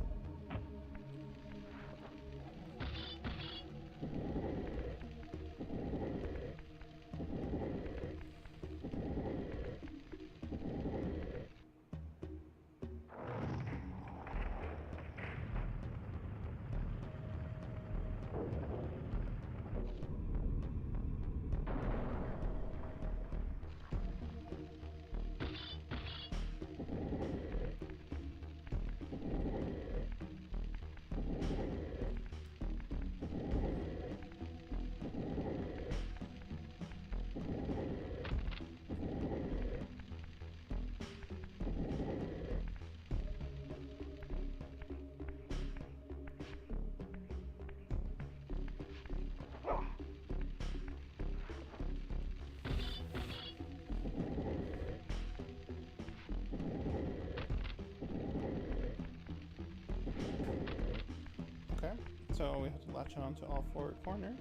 Okay, so we have to latch on to all four corners.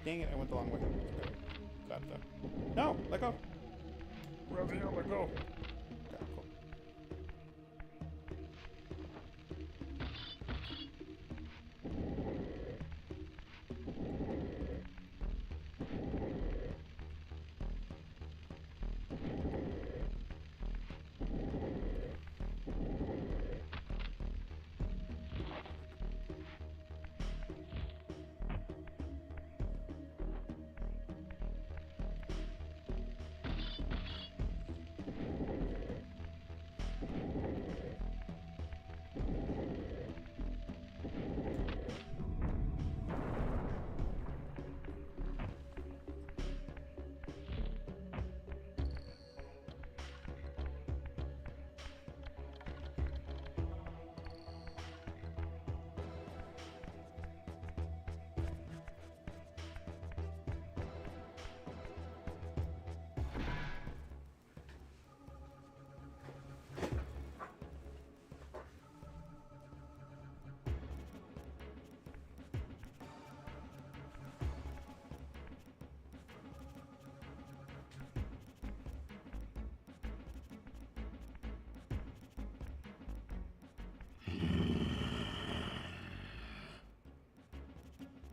Dang it, I went the wrong way. Okay. Got it though. No, let go. Reveal, let go. Okay, cool.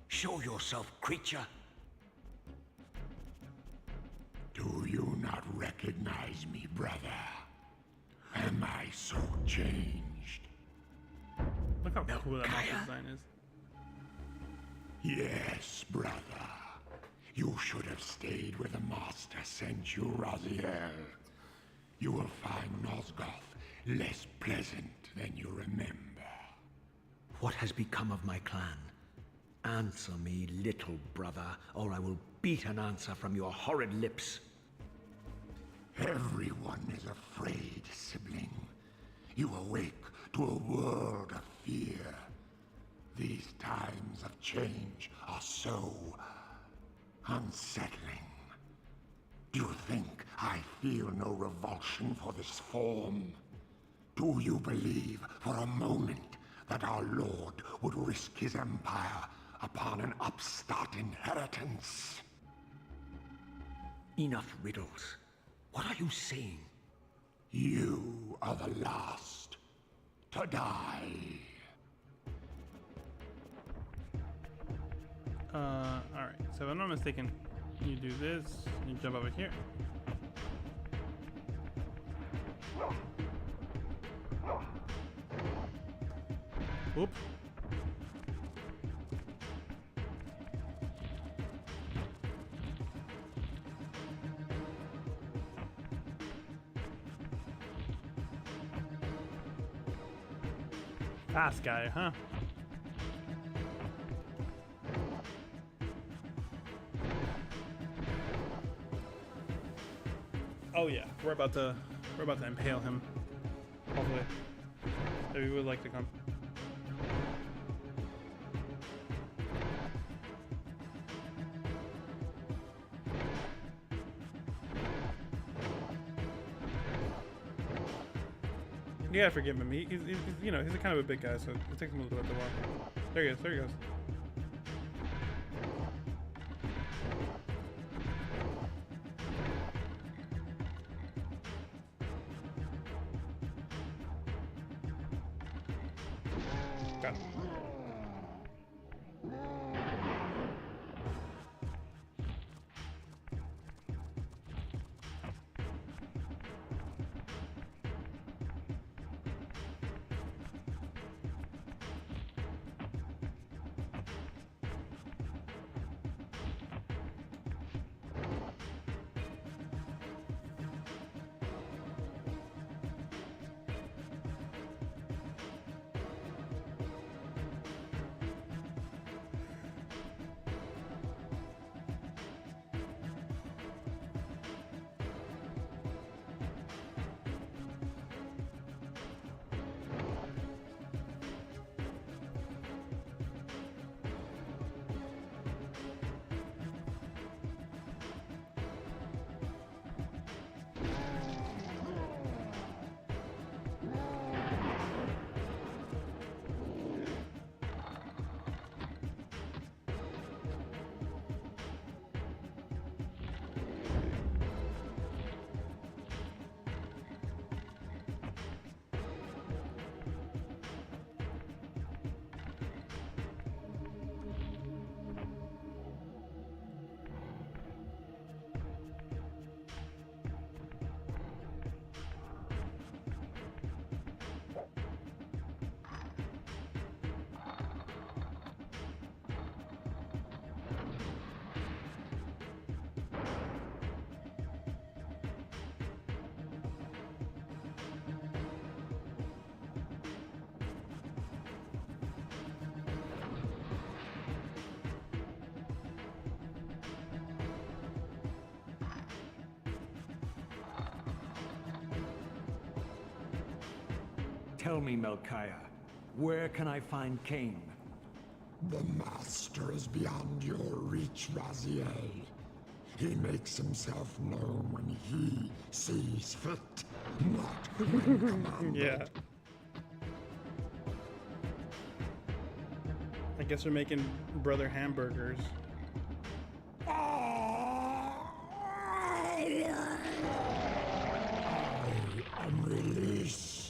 Show yourself, creature. Do you not recognize me, brother? Am I so changed? Look how No, cool that mouse Kain. design is. Yes, brother. You should have stayed where the master sent you, Raziel. You will find Nosgoth less pleasant than you remember. What has become of my clan? Answer me, little brother, or I will beat an answer from your horrid lips. Everyone is afraid, sibling. You awake to a world of fear. These times of change are so unsettling. Do you think I feel no revulsion for this form? Do you believe for a moment that our Lord would risk his empire upon an upstart inheritance? Enough riddles. What are you saying? You are the last to die. Alright, so if I'm not mistaken, you do this, and you jump over here. Whoop. Fast guy, huh? Oh yeah, we're about to impale him. Hopefully. Maybe he would like to come. You gotta forgive him. He's you know, he's a kind of a big guy, so it takes him a little bit to walk. There he goes. There he goes. Got him. Tell me, Melchiah, where can I find Kain? The Master is beyond your reach, Raziel. He makes himself known when he sees fit, not when commanded. Yeah. I guess we're making brother hamburgers. I am released.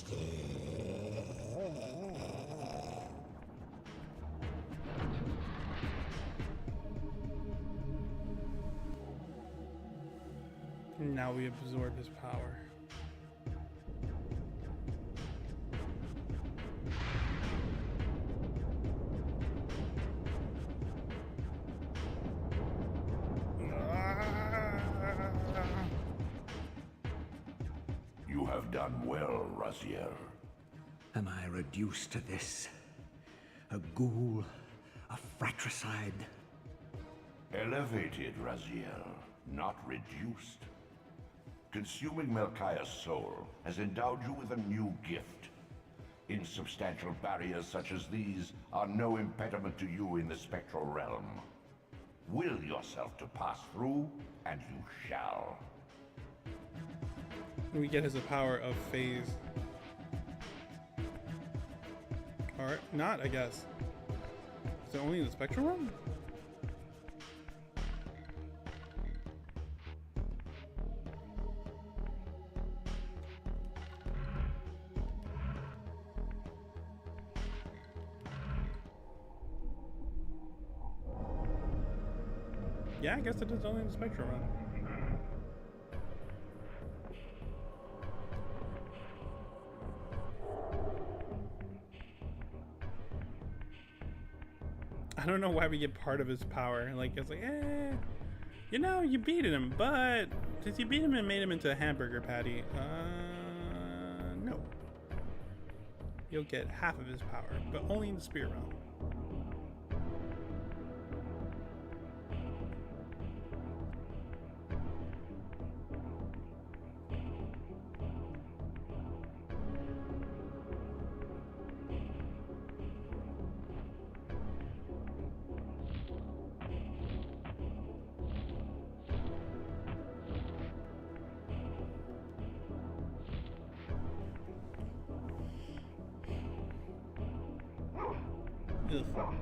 Now we absorb his power. You have done well, Raziel. Am I reduced to this? A ghoul? A fratricide? Elevated, Raziel, not reduced. Consuming Melchiah's soul has endowed you with a new gift. Insubstantial barriers such as these are no impediment to you in the spectral realm. Will yourself to pass through, and you shall. We get his power of phase. Or not, I guess. Is it only in the spectral realm? Yeah, I guess it is only in the spectrum realm. I don't know why we get part of his power. Like, it's like, you know, you beat him, but since you beat him and made him into a hamburger patty, no. You'll get half of his power, but only in the spirit realm. Ugh.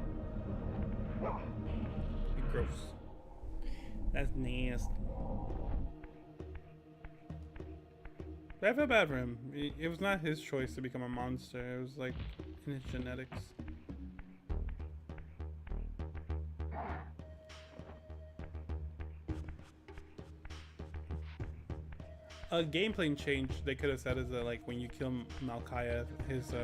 Gross. That's nasty. But I feel bad for him. It was not his choice to become a monster. It was like in his genetics. A gameplay change they could have said is that, like, when you kill Malkaya, his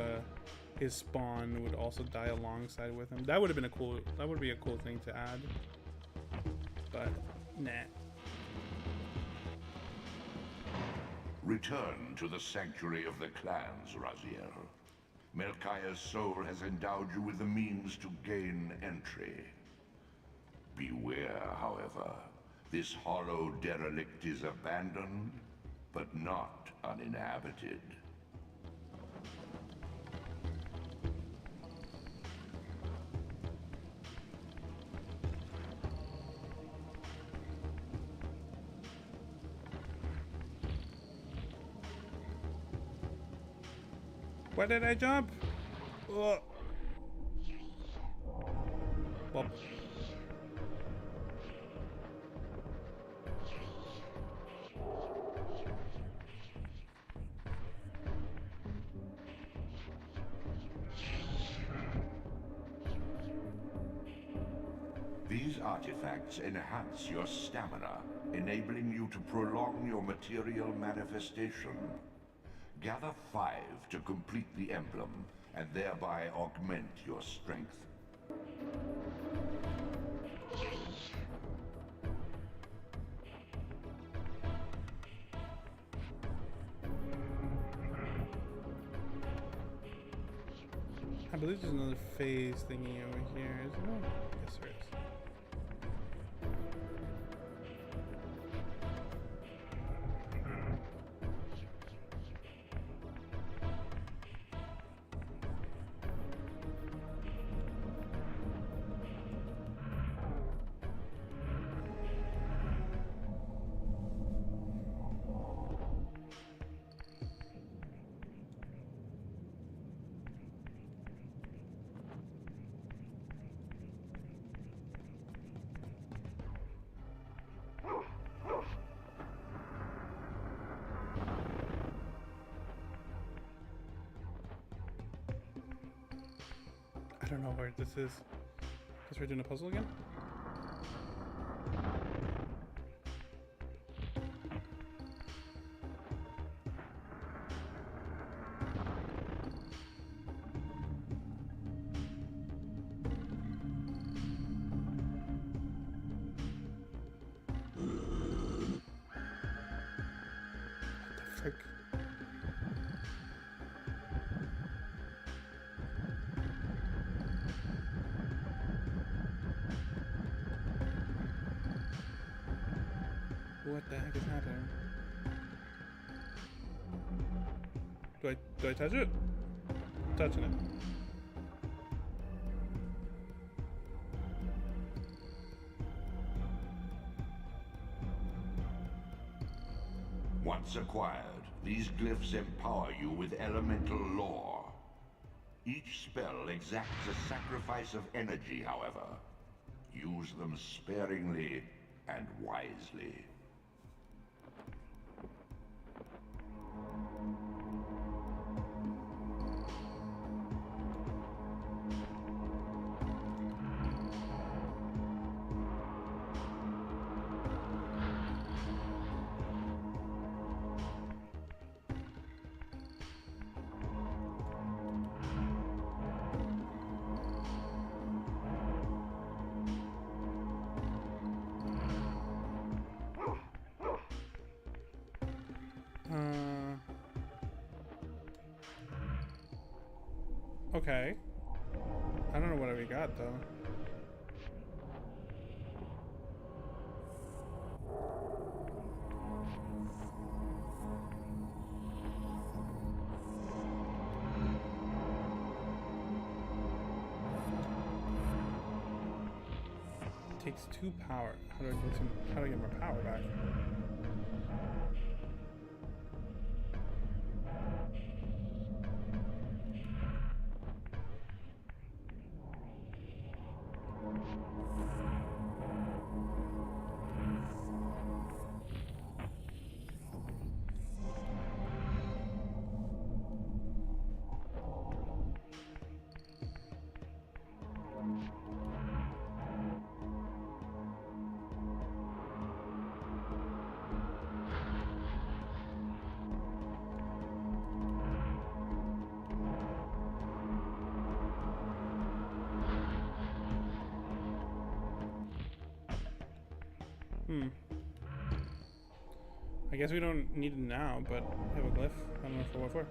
spawn would also die alongside with him. That would have been a cool. That would be a cool thing to add. But nah. Return to the sanctuary of the clans, Raziel. Malkaya's soul has endowed you with the means to gain entry. Beware, however. This hollow derelict is abandoned, but not uninhabited. Where did I jump? Ugh. Well. These artifacts enhance your stamina, enabling you to prolong your material manifestation. Gather 5 to complete the emblem, and thereby augment your strength. I believe there's another phase thingy over here, isn't there? Yes, there is. I don't know where this is. Guess we're doing a puzzle again? What the frick? What the heck is happening? Do I touch it? I'm touching it. Once acquired, these glyphs empower you with elemental lore. Each spell exacts a sacrifice of energy, however. Use them sparingly and wisely. Okay. I don't know what we got though. Takes 2 power. How do I get more power back? I guess we don't need it now, but we have a glyph. I don't know for what for.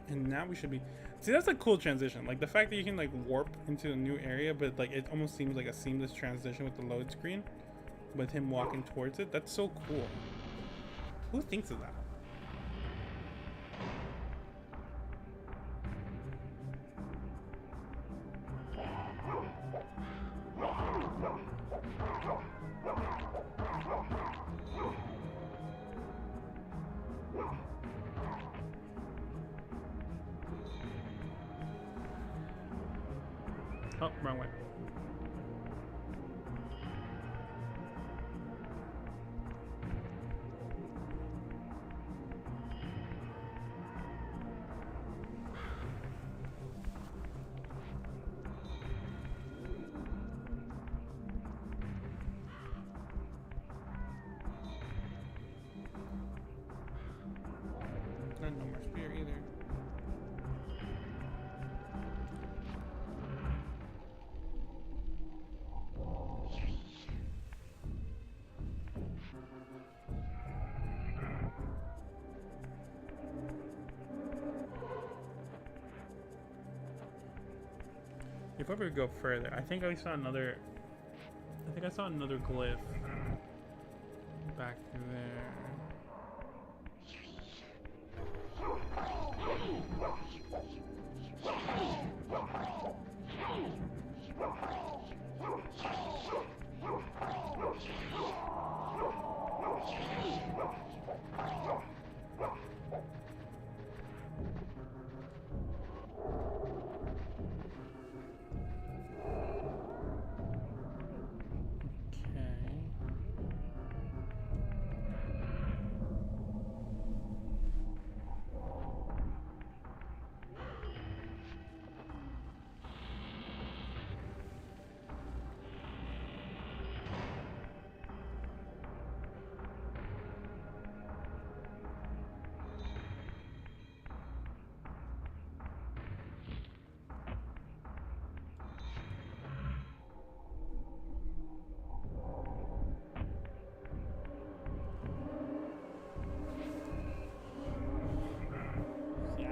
And now we should be... See, that's a cool transition. Like, the fact that you can, like, warp into a new area, but, like, it almost seems like a seamless transition with the load screen. With him walking towards it. That's so cool. Who thinks of that? Oh, wrong way. Not no more spear either. If I were to go further, I think I saw another. I think I saw another glyph back there.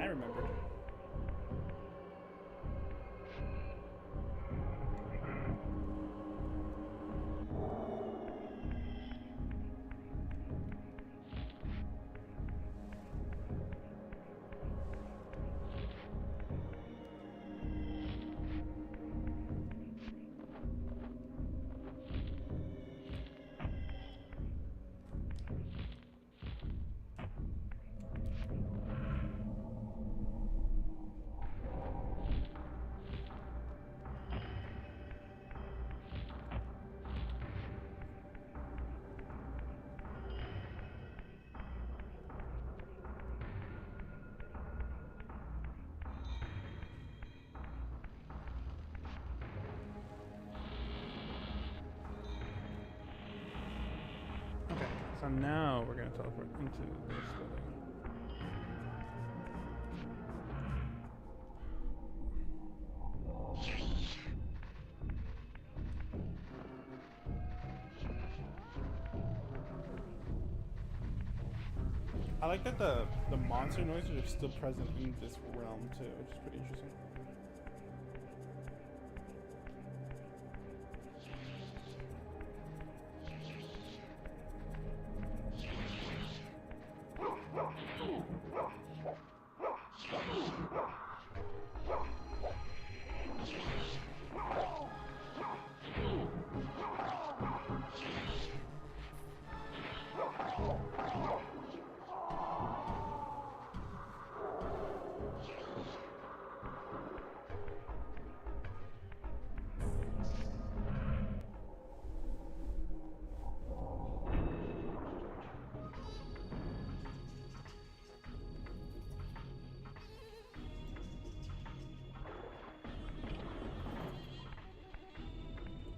remembered. Okay, so now we're gonna teleport into this building. I like that the monster noises are still present in this realm too, which is pretty interesting.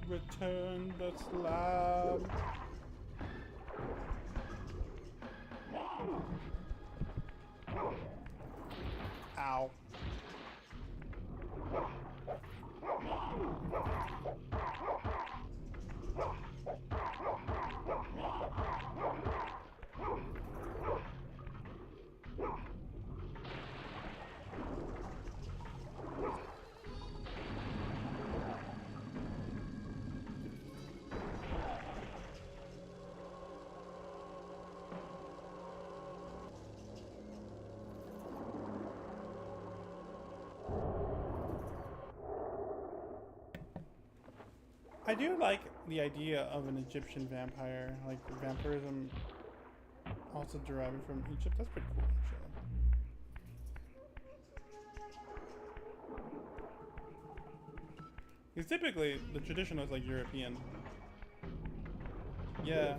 Return the slab. Ow. I do like the idea of an Egyptian vampire, like vampirism also deriving from Egypt. That's pretty cool, actually. Because typically the tradition was like European. Yeah.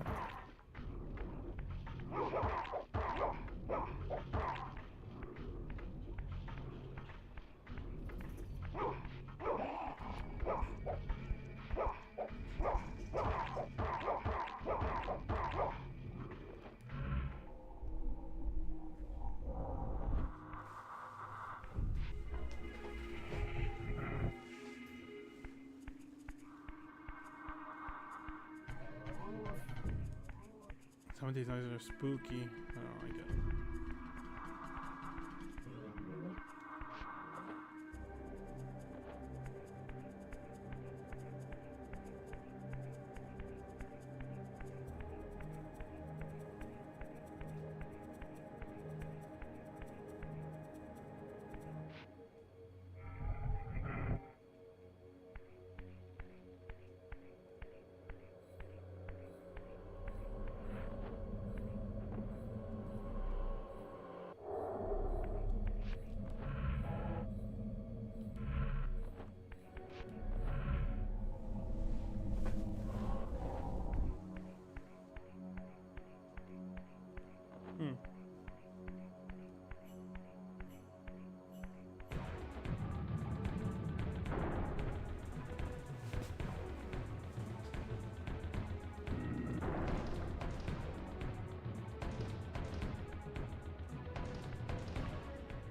Some of these noises are spooky. I don't like it.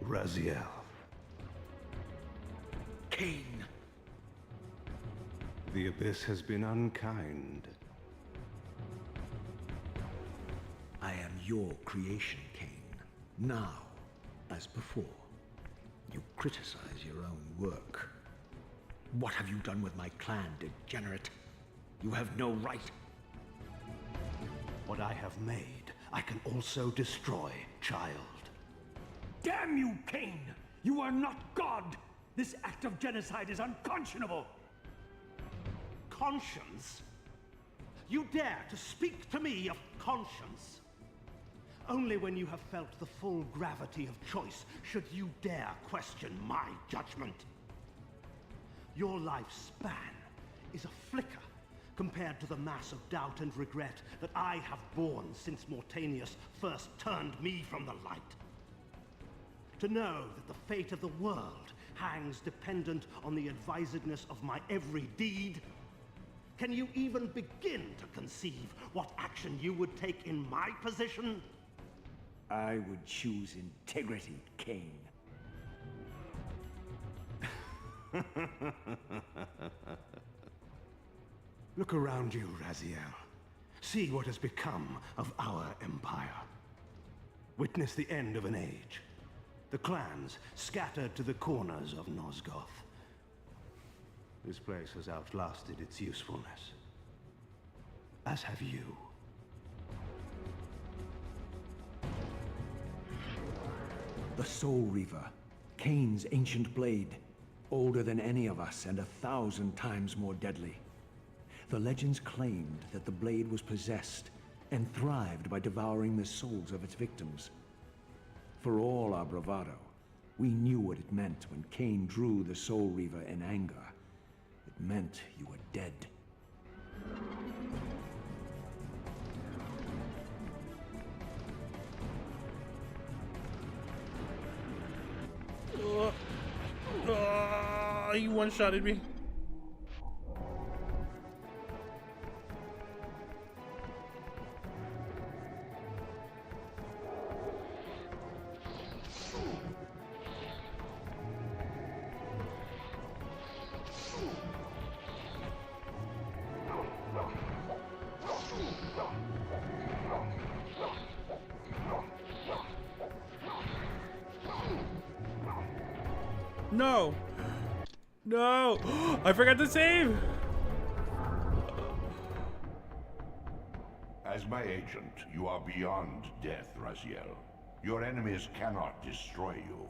Raziel. Kain. The Abyss has been unkind. I am your creation, Kain. Now, as before. You criticize your own work. What have you done with my clan, degenerate? You have no right. What I have made, I can also destroy, child. Damn you, Kain! You are not God! This act of genocide is unconscionable! Conscience? You dare to speak to me of conscience? Only when you have felt the full gravity of choice should you dare question my judgment. Your lifespan is a flicker compared to the mass of doubt and regret that I have borne since Mortanius first turned me from the light. To know that the fate of the world hangs dependent on the advisedness of my every deed? Can you even begin to conceive what action you would take in my position? I would choose integrity, Kain. Look around you, Raziel. See what has become of our empire. Witness the end of an age. The clans scattered to the corners of Nosgoth. This place has outlasted its usefulness. As have you. The Soul Reaver, Kain's ancient blade, older than any of us and 1,000 times more deadly. The legends claimed that the blade was possessed and thrived by devouring the souls of its victims. For all our bravado, we knew what it meant when Kain drew the Soul Reaver in anger. It meant you were dead. He one-shotted me. No! No! I forgot to save! As my agent, you are beyond death, Raziel. Your enemies cannot destroy you.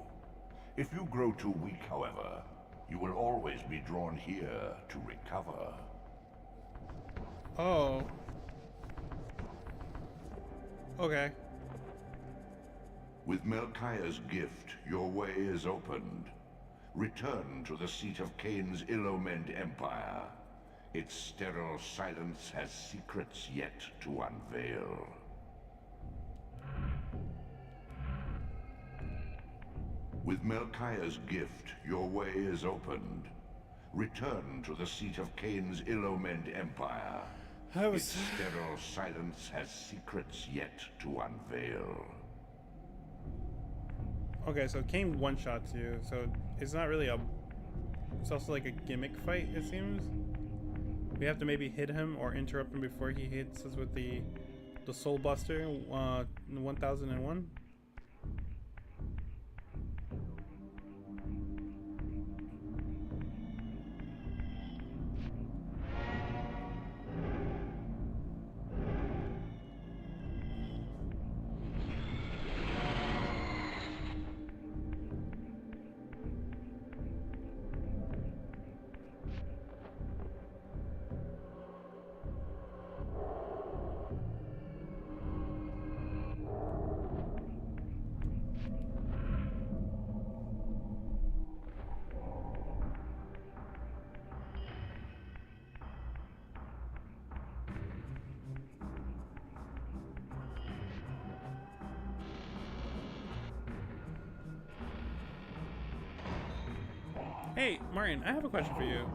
If you grow too weak, however, you will always be drawn here to recover. Oh. Okay. With Melchiah's gift, your way is opened. Return to the seat of Kain's ill-omened empire. Its sterile silence has secrets yet to unveil. With Melchiah's gift, your way is opened. Return to the seat of Kain's ill-omened empire. Its sterile silence has secrets yet to unveil. Okay, so Kain one-shots you, so it's not really a... It's also like a gimmick fight, it seems. We have to maybe hit him or interrupt him before he hits us with the Soul Buster, 1001. Hey, Martin, I have a question for you.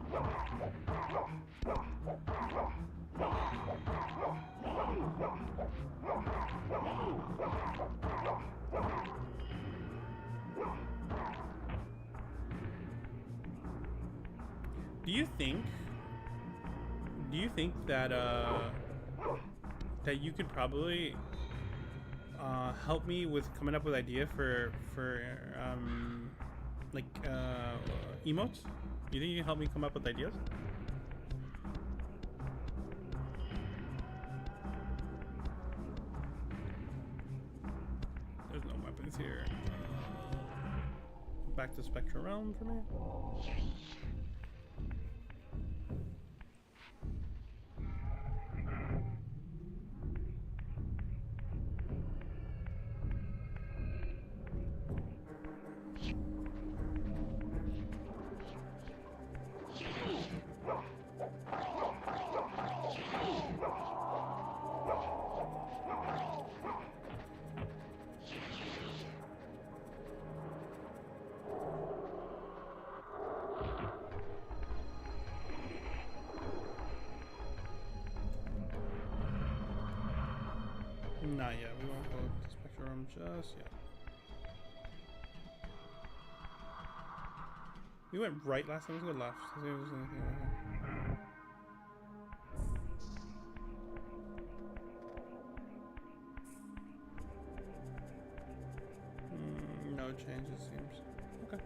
Do you think that that you could probably help me with coming up with idea for like emotes. You think you can help me come up with ideas? There's no weapons here. Back to Spectral Realm for me. Not yet. We won't go to Spectral Realm just yet. We went right last time. Let's go left. Let's see if there's anything over here. No change, it seems. Okay.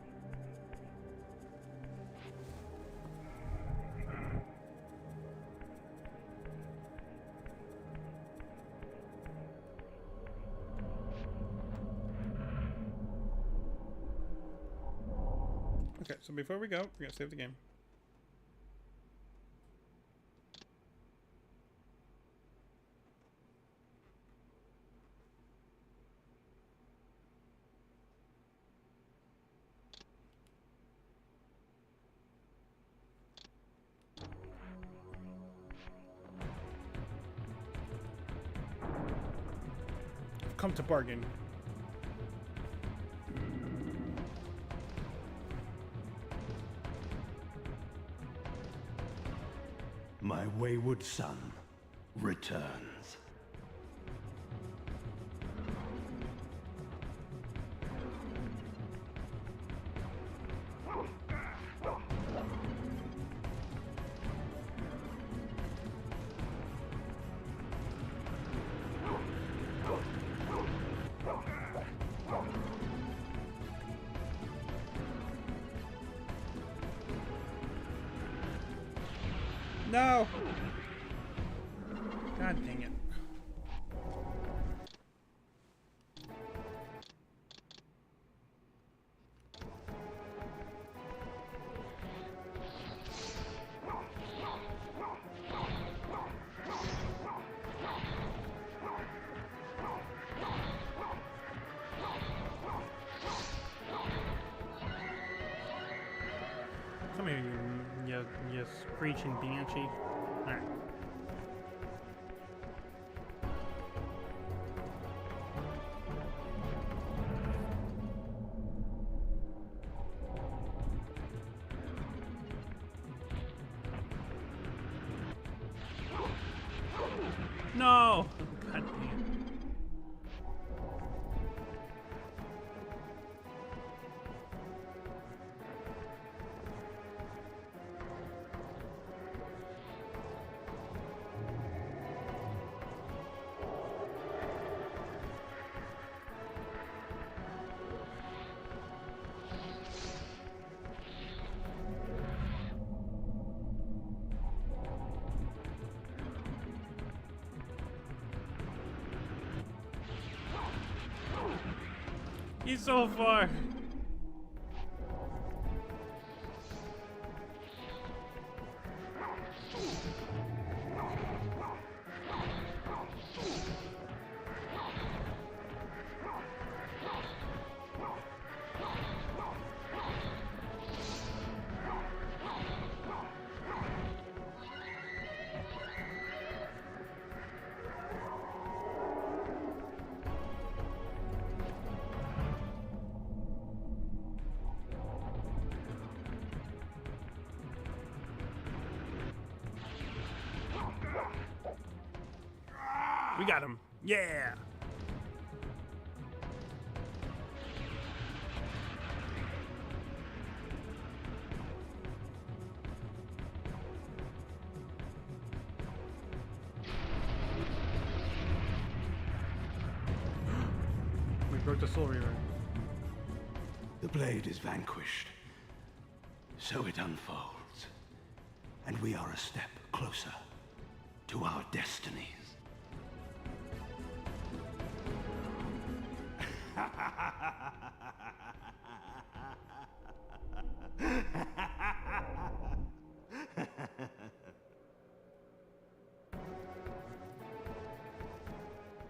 Okay, so before we go, we're gonna save the game. Come to bargain. My wayward son returns. No! God dang it. Come here, you screeching banshee. Alright. No! God damn. He's so far. We got him. Yeah. We broke the Soul Reaver. The blade is vanquished. So it unfolds. And we are a step closer to our destinies.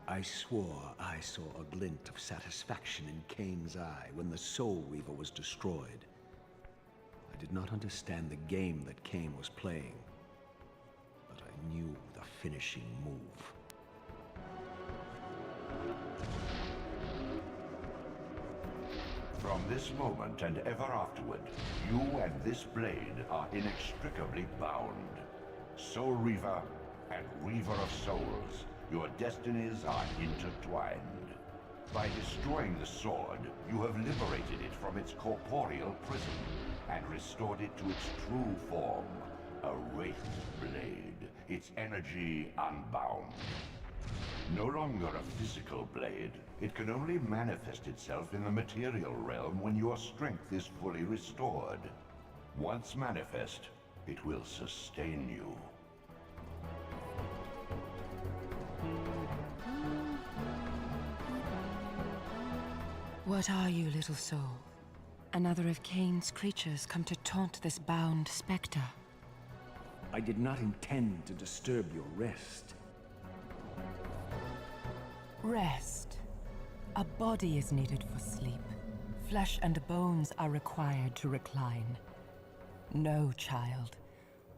I swore I saw a glint of satisfaction in Kain's eye when the Soul Reaver was destroyed. I did not understand the game that Kain was playing, but I knew the finishing move. From this moment and ever afterward, you and this blade are inextricably bound. Soul Reaver and Reaver of Souls, your destinies are intertwined. By destroying the sword, you have liberated it from its corporeal prison and restored it to its true form, a wraith blade, its energy unbound. No longer a physical blade, it can only manifest itself in the material realm when your strength is fully restored. Once manifest, it will sustain you. What are you, little soul? Another of Kain's creatures come to taunt this bound specter. I did not intend to disturb your rest. Rest. A body is needed for sleep. Flesh and bones are required to recline. No, child.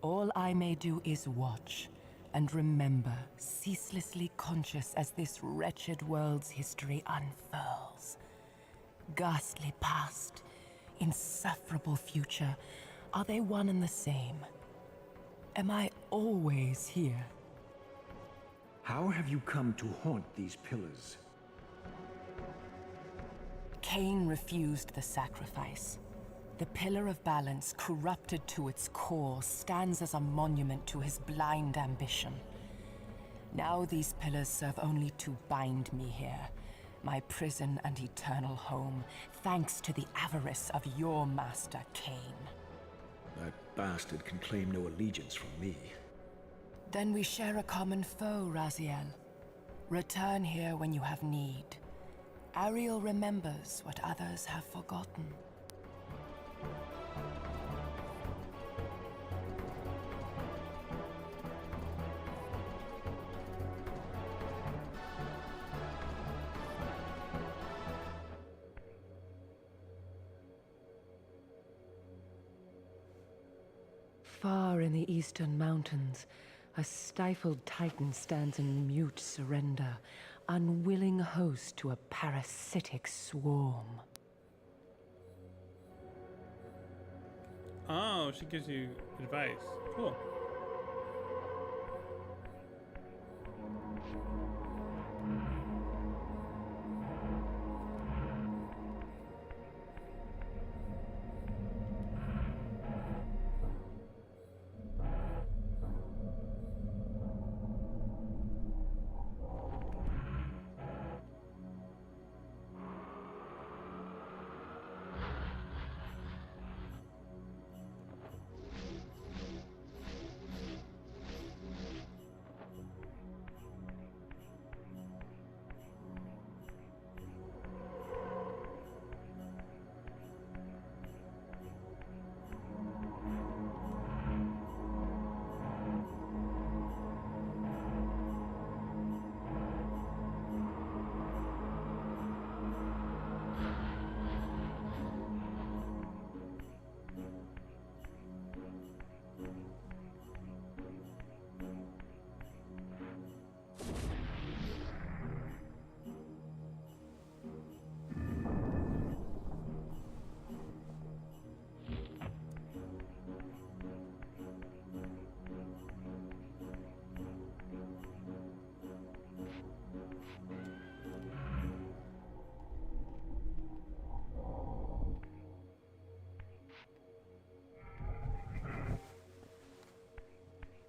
All I may do is watch and remember, ceaselessly conscious as this wretched world's history unfurls. Ghastly past, insufferable future, are they one and the same? Am I always here? How have you come to haunt these pillars? Kain refused the sacrifice. The Pillar of Balance, corrupted to its core, stands as a monument to his blind ambition. Now these pillars serve only to bind me here, my prison and eternal home, thanks to the avarice of your master, Kain. That bastard can claim no allegiance from me. Then we share a common foe, Raziel. Return here when you have need. Ariel remembers what others have forgotten. Far in the eastern mountains, a stifled titan stands in mute surrender, unwilling host to a parasitic swarm. Oh, she gives you advice. Cool.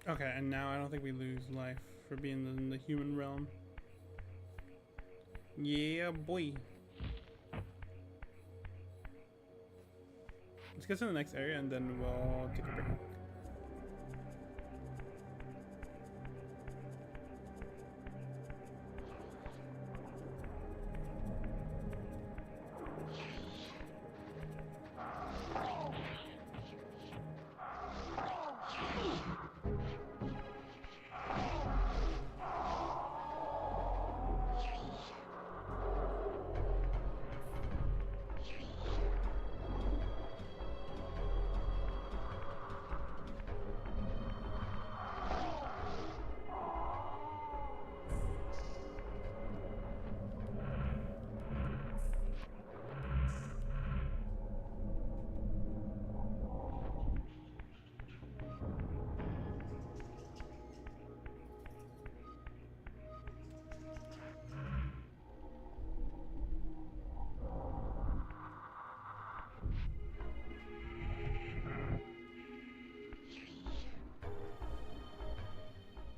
Okay, and now I don't think we lose life for being in the human realm. Yeah, boy. Let's get to the next area and then we'll take a break.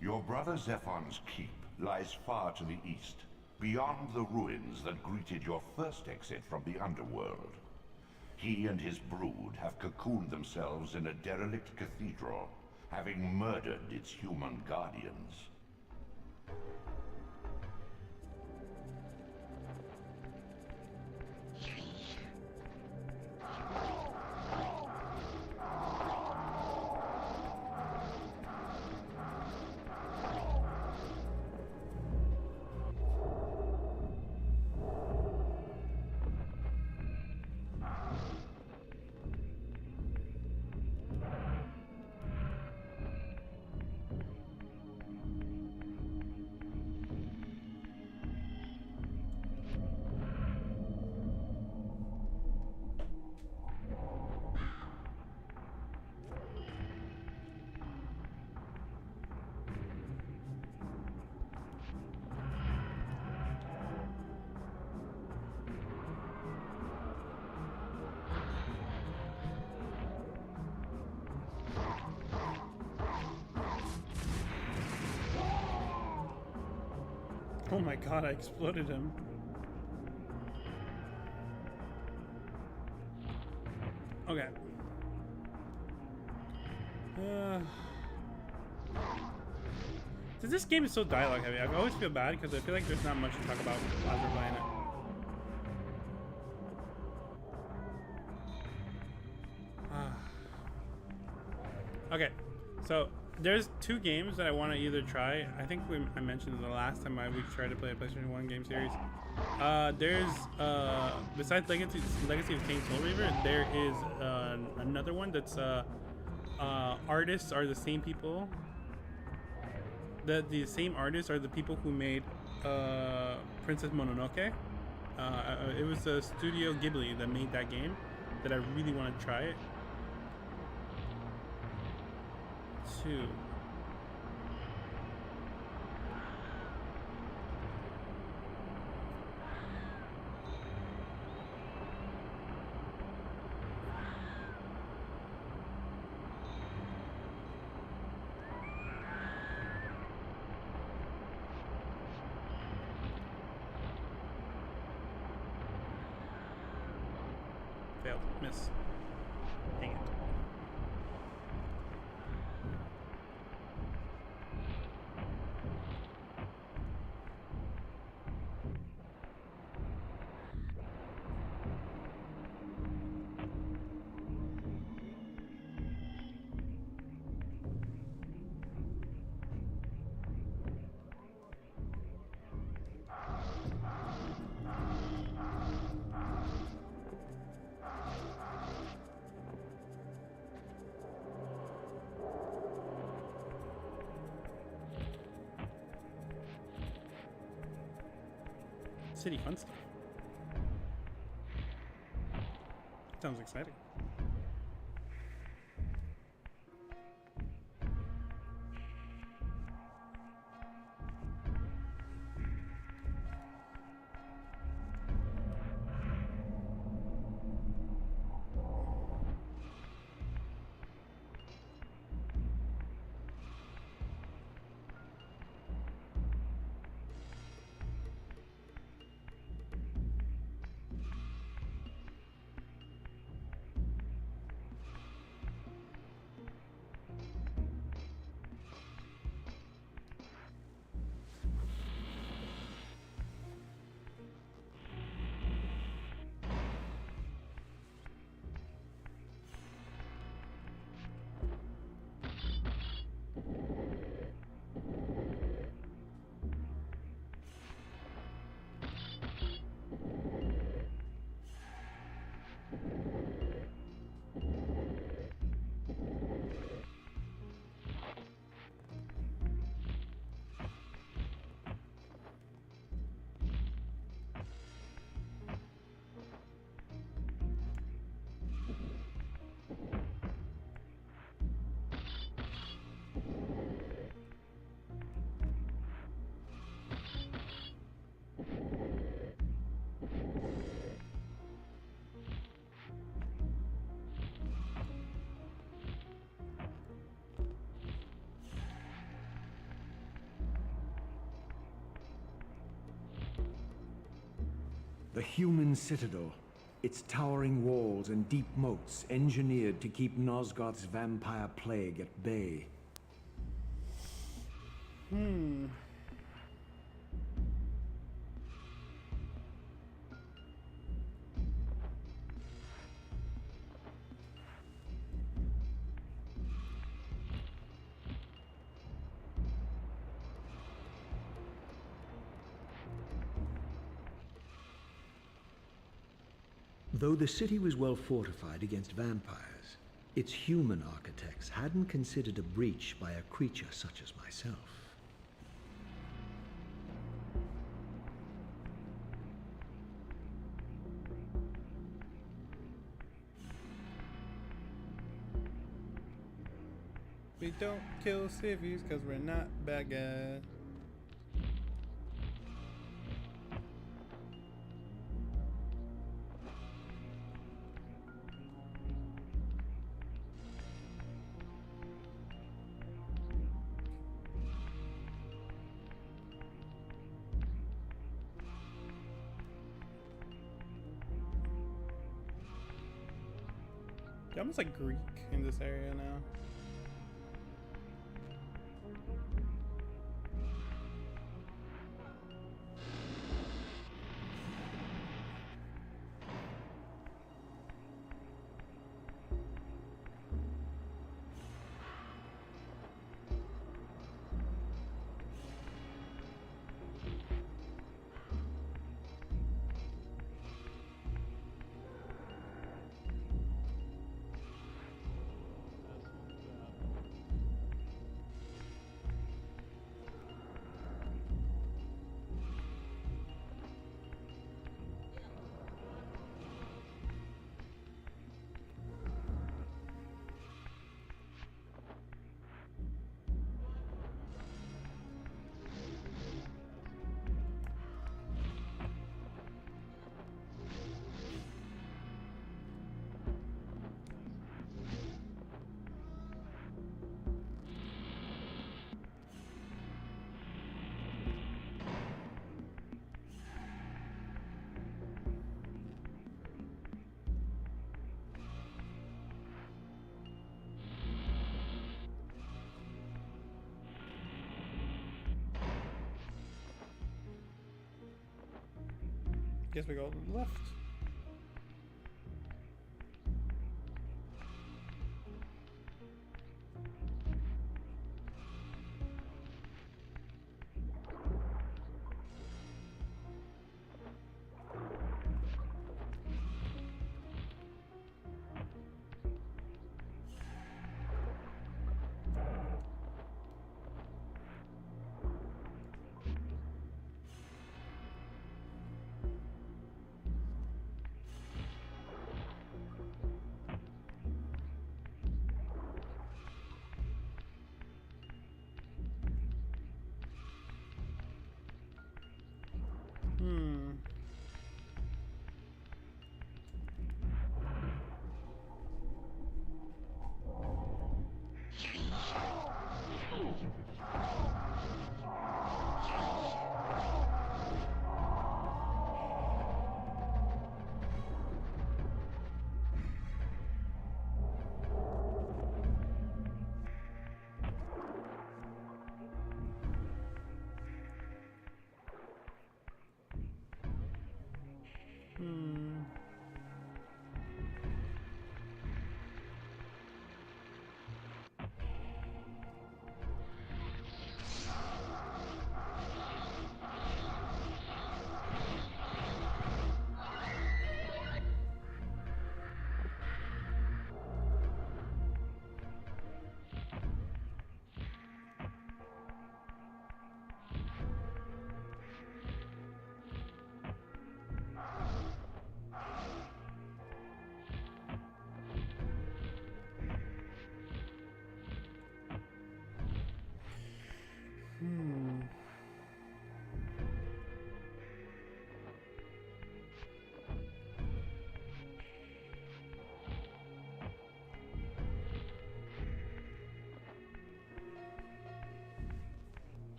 Your brother Zephon's keep lies far to the east, beyond the ruins that greeted your first exit from the underworld. He and his brood have cocooned themselves in a derelict cathedral, having murdered its human guardians. Oh my god, I exploded him. Okay. This game is so dialogue heavy. I always feel bad because I feel like there's not much to talk about while we're playing it. Okay, so there's two games that I want to either try. I think I mentioned the last time we tried to play a PlayStation 1 game series. There's besides Legacy of Kain Soul Reaver, there is another one that's artists are the same people. The same artists are the people who made Princess Mononoke. It was Studio Ghibli that made that game that I really want to try it. Two. Failed. Miss. Dang it. City fun stuff. Sounds exciting. The human citadel. Its towering walls and deep moats engineered to keep Nosgoth's vampire plague at bay. Though the city was well fortified against vampires, its human architects hadn't considered a breach by a creature such as myself. We don't kill civvies because we're not bad guys. You're almost like Greek in this area now. Guess we go left.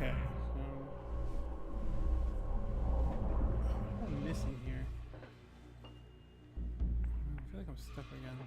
Okay. What am I missing here? I feel like I'm stuck again.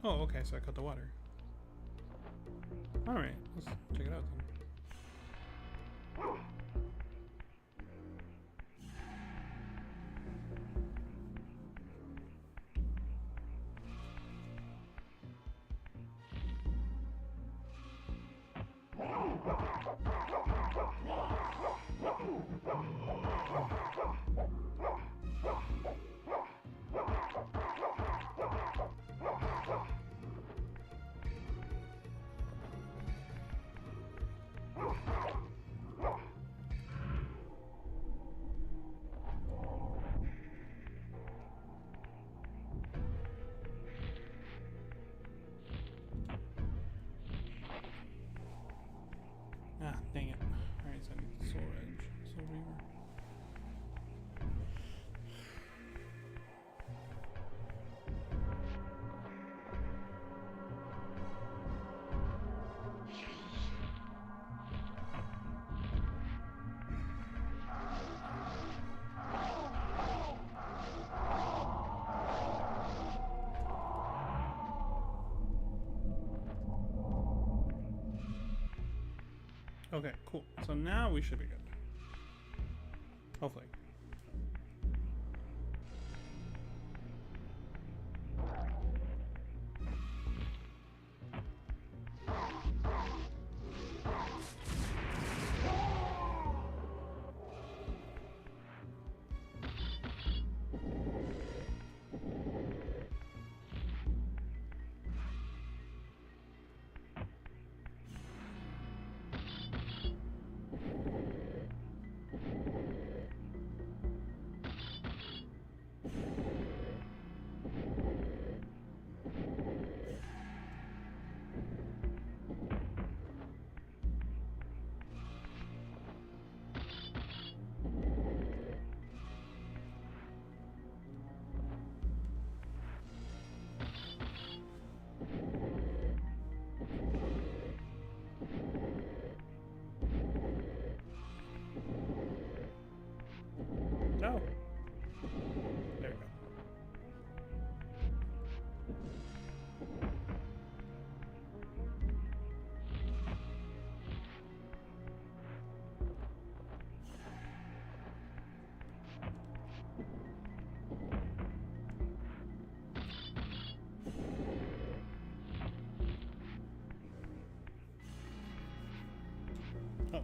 Oh, okay, so I cut the water. Alright, let's check it out then. Ah, dang it. Alright, so I need the soul edge. Soul Reaver. Okay, cool. So now we should be good. Hopefully. No. There we go. Oh,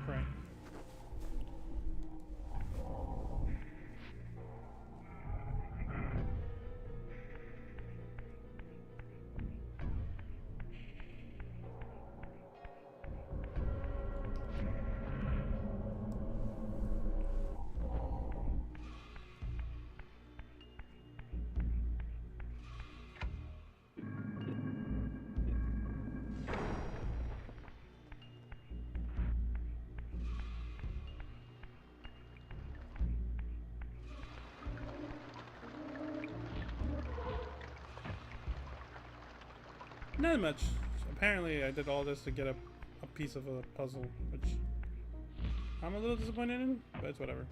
right. Not much. Apparently I did all this to get a piece of a puzzle, which I'm a little disappointed in, but it's whatever.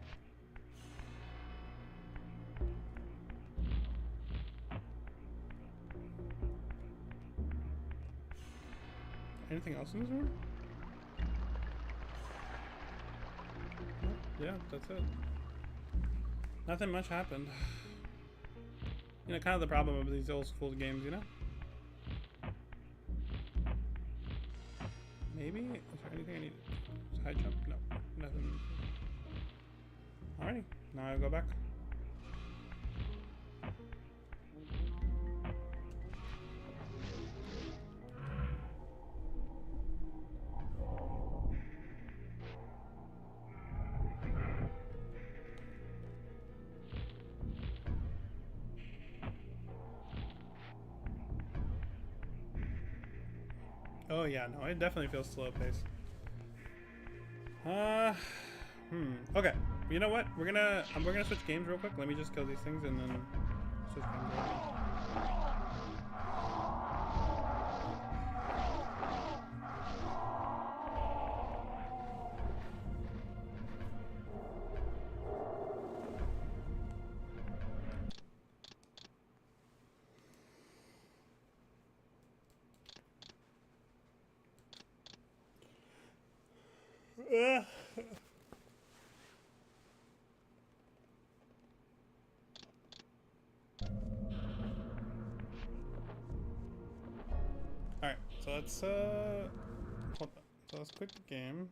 Anything else in this room? Nope. Yeah, that's it. Nothing much happened. You know, kind of the problem with these old school games, you know? Maybe? Is there anything I need? High jump? No. Nothing. Alrighty. Now I go back. Oh yeah, no, it definitely feels slow paced. Okay, you know what? We're gonna switch games real quick. Let me just kill these things and then switch games real quick. Alright, so let's hold on. So let's quit the game.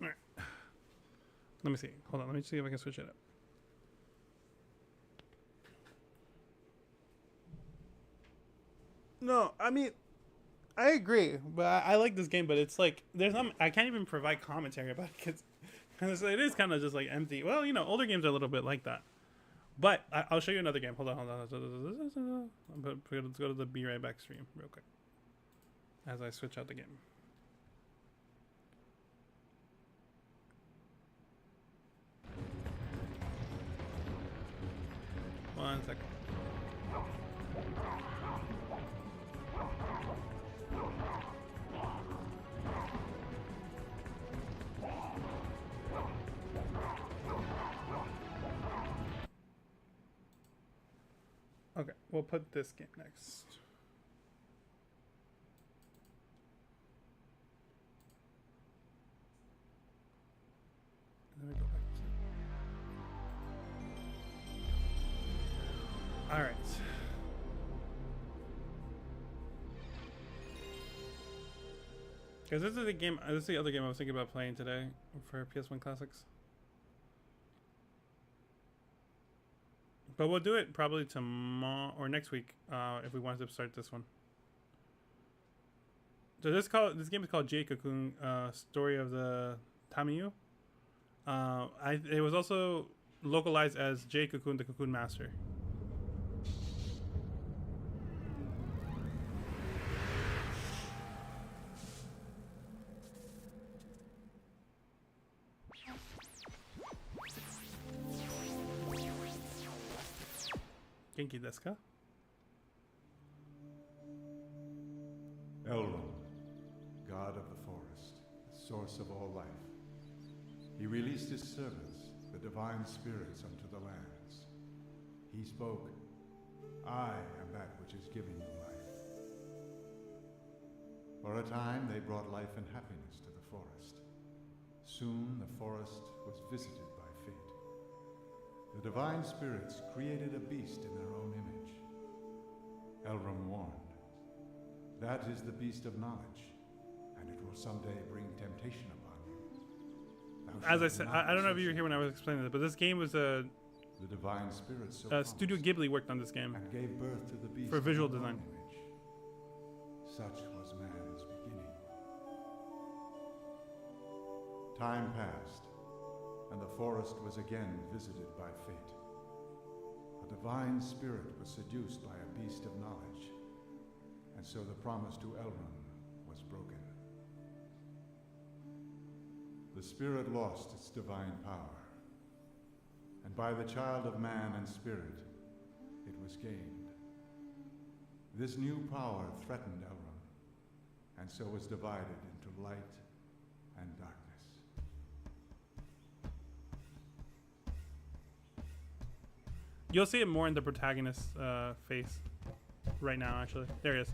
Alright. Let me see. Hold on, let me see if I can switch it up. No, I mean, I agree, but I like this game, but it's like there's not. I can't even provide commentary about it because it is kind of just like empty. Well, you know, older games are a little bit like that. But I'll show you another game. Hold on. Let's go to the Be Right Back stream real quick as I switch out the game. One second. Okay, we'll put this game next. Let me go back to... All right. Because this is the game. This is the other game I was thinking about playing today for PS1 Classics. But we'll do it probably tomorrow or next week if we want to start this one. So this game is called Jade Cocoon, Story of the Tamiyu. It was also localized as Jade Cocoon, the Cocoon Master. Genki desu ka? Elrond, god of the forest, the source of all life. He released his servants, the divine spirits, unto the lands. He spoke, I am that which is giving you life. For a time they brought life and happiness to the forest. Soon the forest was visited by fate. The divine spirits created a beast in their own image. Elrond warned, that is the beast of knowledge, and it will someday bring temptation upon you. As I said, I don't know if you were here when I was explaining it, but this game was the divine spirits so Studio Ghibli worked on this game and gave birth to the beast for visual in their design. own image. Such was man's beginning. Time passed, and the forest was again visited by fate. A divine spirit was seduced by a beast of knowledge, and so the promise to Elrond was broken. The spirit lost its divine power, and by the child of man and spirit, it was gained. This new power threatened Elrond, and so was divided into light and darkness. You'll see it more in the protagonist's face right now, actually. There he is.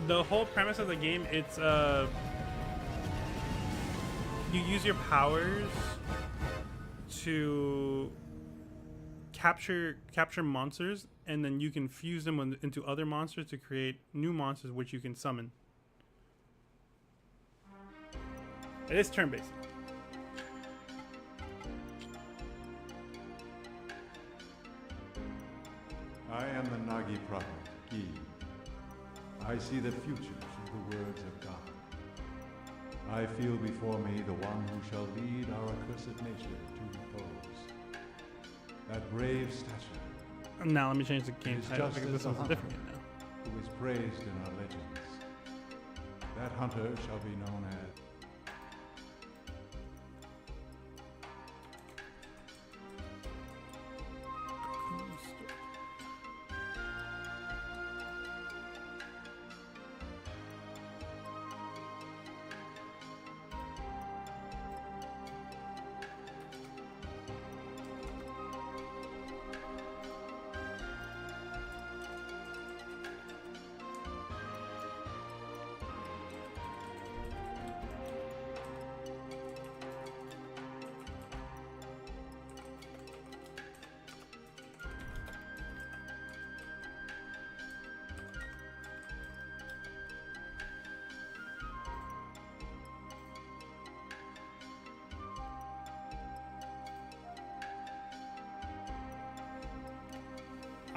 The whole premise of the game, it's you use your powers to capture monsters, and then you can fuse them into other monsters to create new monsters which you can summon. It is turn-based. I am the Nagi prophet, Gi. I see the future through the words of God. I feel before me the one who shall lead our accursed nation to repose. That brave stature. Now let me change the game is title just because as this the one's different hunter now. who is praised in our legends. That hunter shall be known as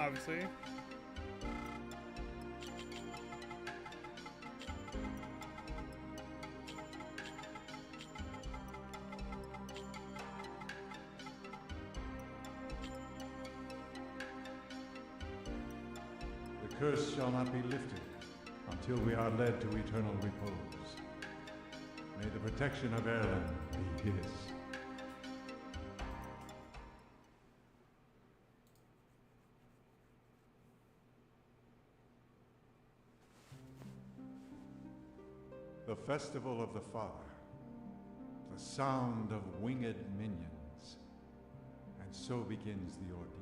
Obviously. the curse shall not be lifted until we are led to eternal repose. May the protection of Erlen be his. The Festival of the Father, the sound of winged minions, and so begins the ordeal.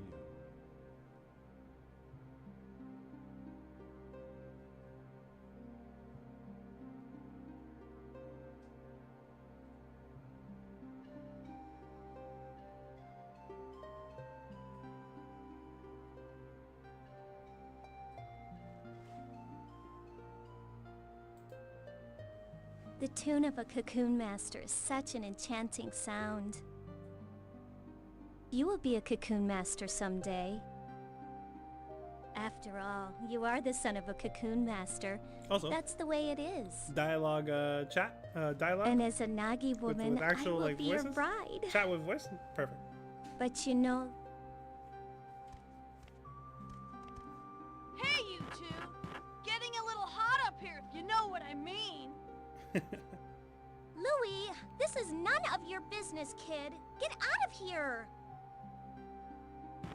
The tune of a cocoon master is such an enchanting sound. You will be a cocoon master someday. After all, you are the son of a cocoon master. Also, that's the way it is. Dialogue, dialogue. And as a Nagi woman, with actual, I will like, be voices? your bride. Chat with voice? Perfect. But you know... Hey, you two! Getting a little hot up here, if you know what I mean. Louis, this is none of your business, kid. Get out of here!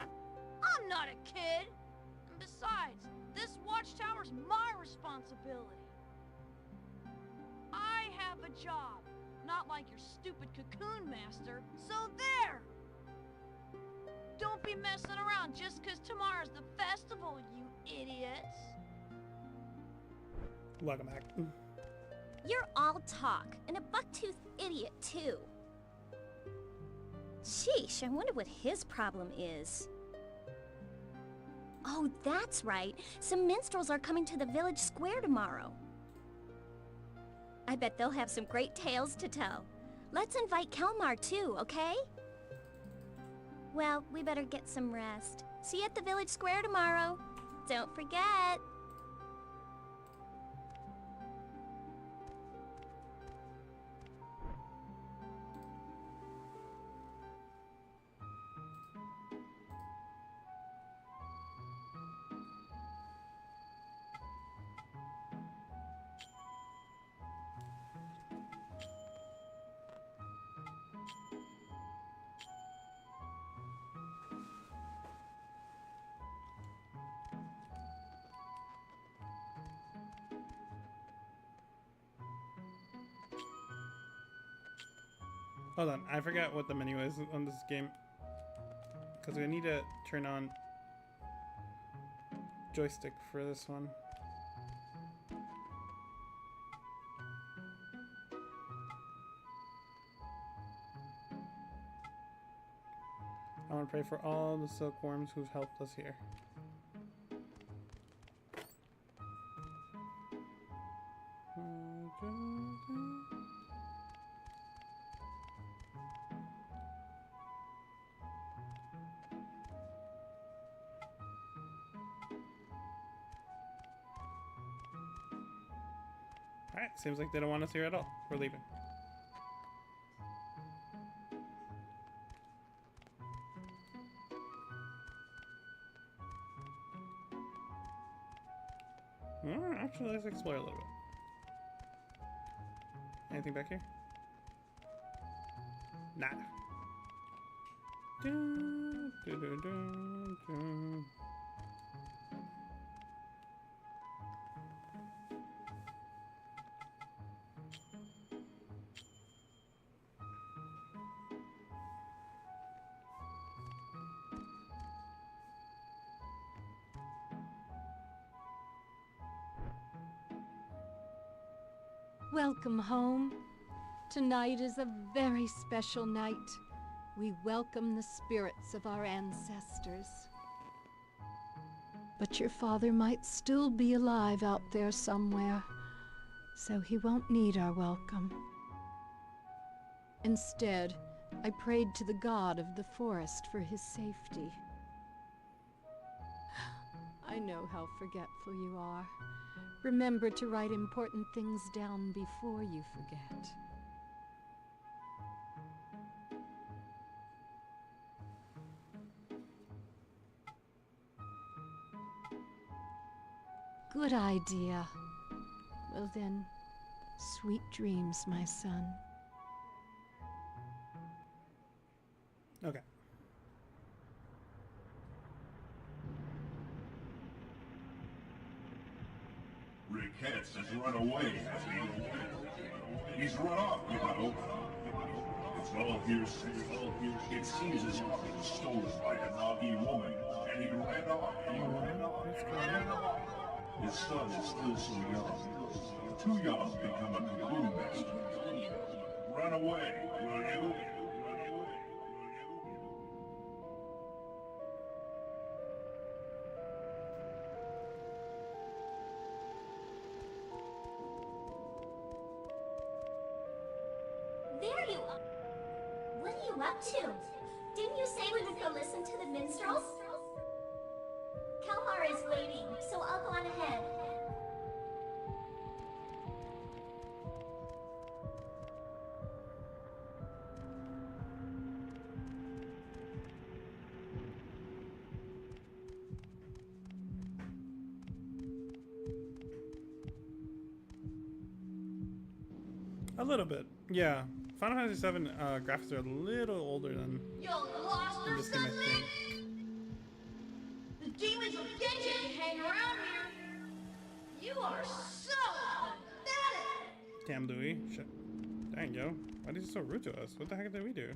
I'm not a kid! And besides, this watchtower's my responsibility. I have a job, not like your stupid cocoon master, so there! Don't be messing around just 'cause tomorrow's the festival, you idiots! Welcome back. You're all talk, and a buck-toothed idiot, too. Sheesh, I wonder what his problem is. Oh, that's right. Some minstrels are coming to the village square tomorrow. I bet they'll have some great tales to tell. Let's invite Kelmar, too, okay? Well, we better get some rest. See you at the village square tomorrow. Don't forget. Hold on, I forgot what the menu is on this game. Because we need to turn on joystick for this one. I want to pray for all the silkworms who've helped us here. Alright, seems like they don't want us here at all. We're leaving. Actually, let's explore a little bit. Anything back here? Nada. Dun, dun, dun, dun, dun. Welcome home. Tonight is a very special night. We welcome the spirits of our ancestors. But your father might still be alive out there somewhere, so he won't need our welcome. Instead, I prayed to the god of the forest for his safety. I know how forgetful you are. Remember to write important things down before you forget. Good idea. Well then, sweet dreams, my son. Okay. Ricketts has run away, has he? He's run off, you know. It's all hearsay. It seems as if he was stolen by a Nagi woman, and he ran off. His son is still so young. Too young to become a cocoon master. Run away, will you? There you are. What are you up to? Didn't you say we would go listen to the minstrels? Kalmar is waiting, so I'll go on ahead. A little bit, yeah. Final Fantasy VII graphics are a little older than You lost or this game, I something? think. The demons will get you if you hang around here. You are so pathetic. Damn, Louis. Shit. Dang, yo. Why is he so rude to us? What the heck did we do?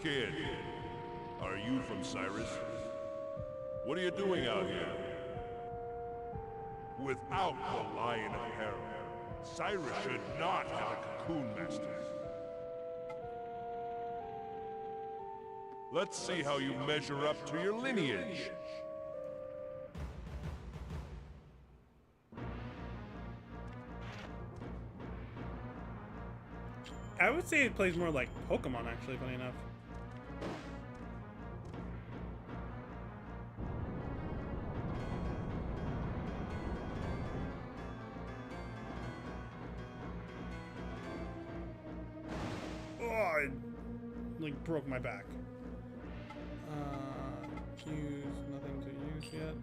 Kid, are you from Cyrus? What are you doing out here? Without the Lion of Peril, Cyrus should not have a cocoon master. Let's see how you measure up to your lineage. I would say it plays more like Pokemon, actually, funny enough. Oh, I like broke my back. Use nothing to use yet.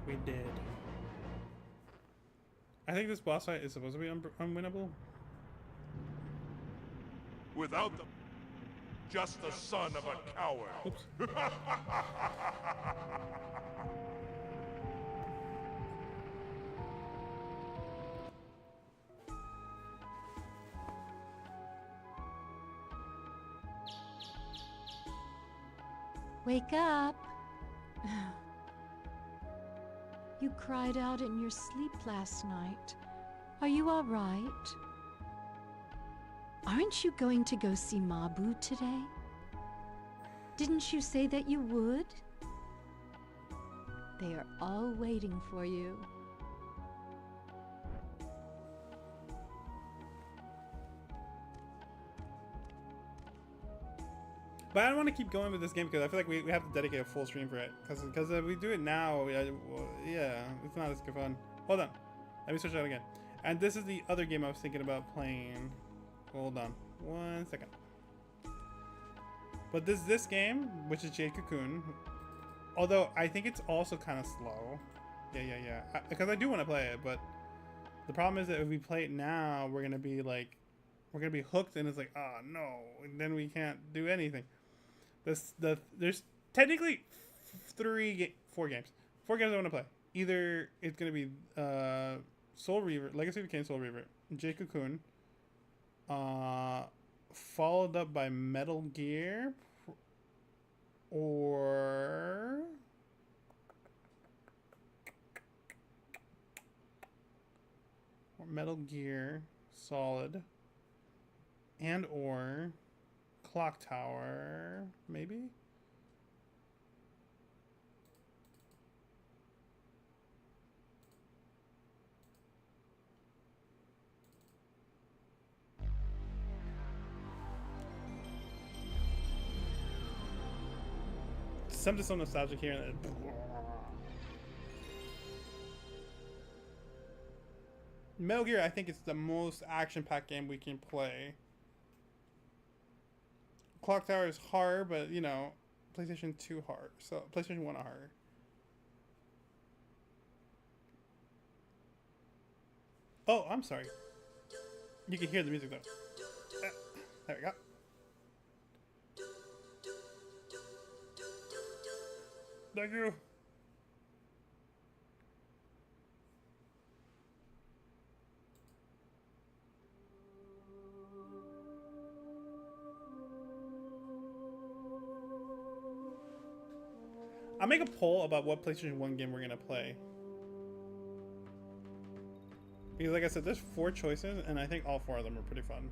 We did. I think this boss fight is supposed to be unwinnable. Without them, just the son of a coward. Oops. Wake up! You cried out in your sleep last night. Are you all right? Aren't you going to go see Mabu today? Didn't you say that you would? They are all waiting for you. But I don't want to keep going with this game because I feel like we have to dedicate a full stream for it. Because if we do it now, yeah, it's not as good fun. Hold on. Let me switch out again. And this is the other game I was thinking about playing. Hold on. 1 second. But this game, which is Jade Cocoon, although I think it's also kind of slow. Yeah. Because I do want to play it, but the problem is that if we play it now, we're going to be like, we're going to be hooked and it's like, oh no, and then we can't do anything. There's technically 4 games. 4 games I want to play. Either it's going to be Soul Reaver, Legacy of Kain, Soul Reaver, Jade Cocoon, followed up by Metal Gear, or Metal Gear Solid, and or Clock Tower, maybe? Something so nostalgic here. Metal Gear, I think it's the most action-packed game we can play. Clock Tower is hard, but you know, PlayStation 2 hard. So PlayStation 1 hard. Oh, I'm sorry. You can hear the music though. There we go. Thank you. I'll make a poll about what PlayStation 1 game we're gonna play. Because like I said, there's 4 choices and I think all 4 of them are pretty fun.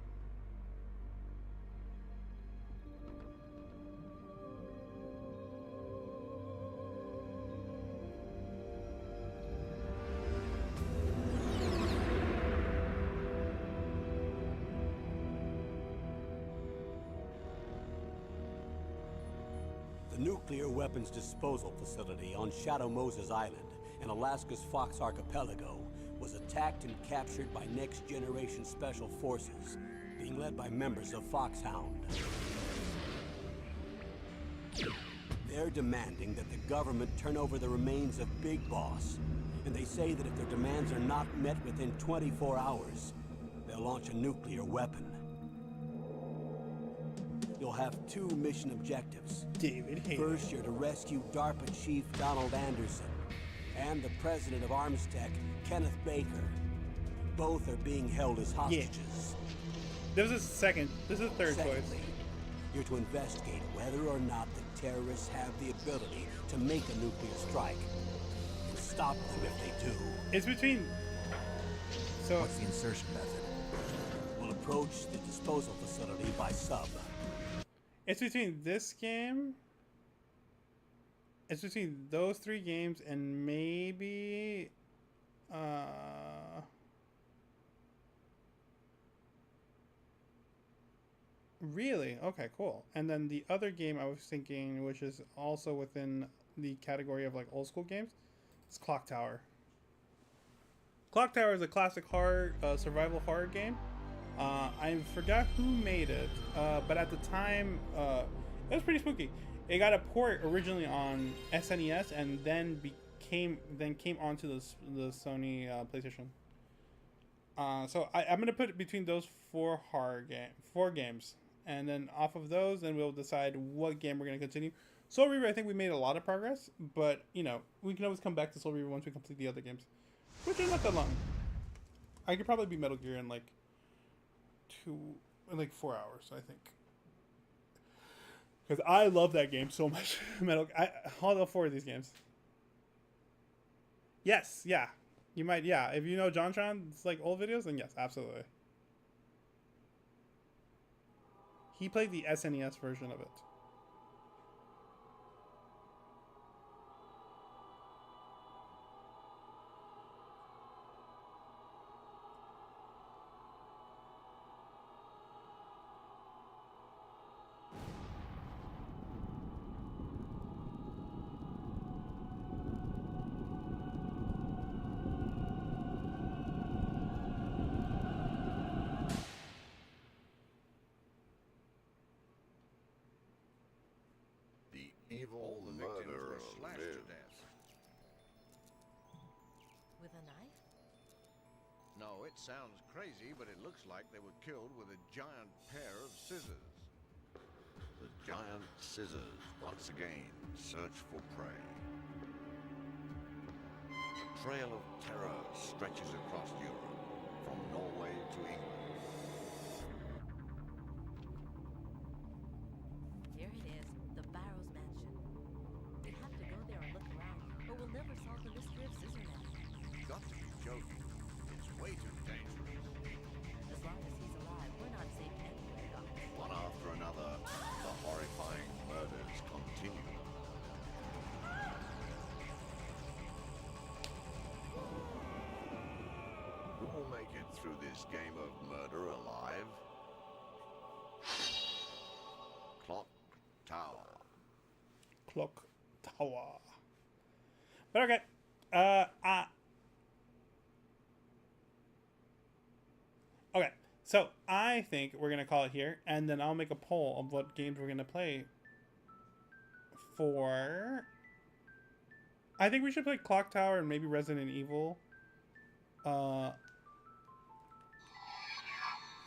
The nuclear weapons disposal facility on Shadow Moses Island in Alaska's Fox Archipelago was attacked and captured by next-generation special forces, being led by members of Foxhound. They're demanding that the government turn over the remains of Big Boss, and they say that if their demands are not met within 24 hours, they'll launch a nuclear weapon. You'll have 2 mission objectives. First, you're to rescue DARPA Chief Donald Anderson and the president of Armstech, Kenneth Baker. Both are being held as hostages. Yeah. This is second. This is third Secondly, choice. You're to investigate whether or not the terrorists have the ability to make a nuclear strike and stop them if they do. It's between. So what's the insertion method? We'll approach the disposal facility by sub. It's between this game. It's between those 3 games and maybe really? Okay, cool. And then the other game I was thinking, which is also within the category of like old school games, is Clock Tower. Clock Tower is a classic horror, survival horror game. I forgot who made it, but at the time, it was pretty spooky. It got a port originally on SNES and then came onto the Sony PlayStation. So I'm gonna put it between those four games, and then off of those, then we'll decide what game we're gonna continue. Soul Reaver, I think we made a lot of progress, but you know, we can always come back to Soul Reaver once we complete the other games, which are not that long. I could probably beat Metal Gear in like 4 hours, I think. Because I love that game so much. All four of these games. Yes, yeah. You might, yeah. If you know JonTron's like old videos, then yes, absolutely. He played the SNES version of it. Evil murderer slashed to death. With a knife? No, it sounds crazy, but it looks like they were killed with a giant pair of scissors. The giant scissors once again search for prey. A trail of terror stretches across Europe, from Norway to England. Here it is, the Barrows Mansion. We have to go there and look around, or we'll never solve the mystery of Scissorman. You've got to be joking. It's way too dangerous. As long as he's alive, we're not safe anywhere, Doc. One after another, the horrifying murders continue. Who will make it through this game of murder alive? Clock Tower. Clock Tower. But okay. Okay. So I think we're gonna call it here, and then I'll make a poll of what games we're gonna play for. I think we should play Clock Tower and maybe Resident Evil.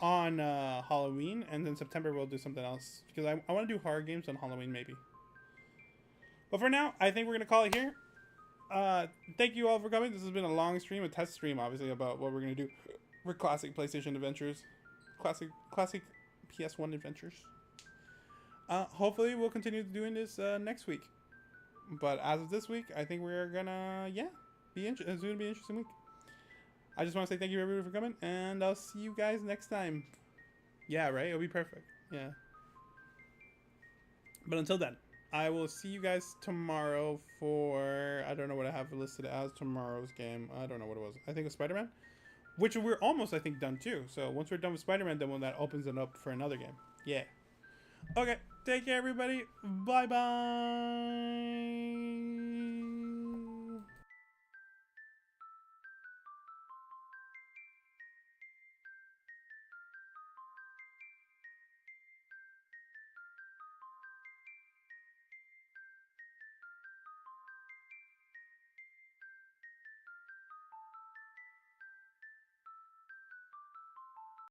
On Halloween, and then September we'll do something else, because I want to do horror games on Halloween maybe. But for now, I think we're going to call it here. Thank you all for coming. This has been a long stream, a test stream obviously, about what we're going to do for classic PlayStation adventures. Classic PS1 adventures. Hopefully we'll continue doing this next week. But as of this week, I think we're going to, it's going to be an interesting week. I just want to say thank you everybody for coming, and I'll see you guys next time. Yeah, right? It'll be perfect. Yeah. But until then, I will see you guys tomorrow for, I don't know what I have listed as tomorrow's game. I don't know what it was. I think it's Spider-Man, which we're almost, I think, done too. So once we're done with Spider-Man, then when that opens it up for another game. Yeah. Okay. Take care, everybody. Bye-bye.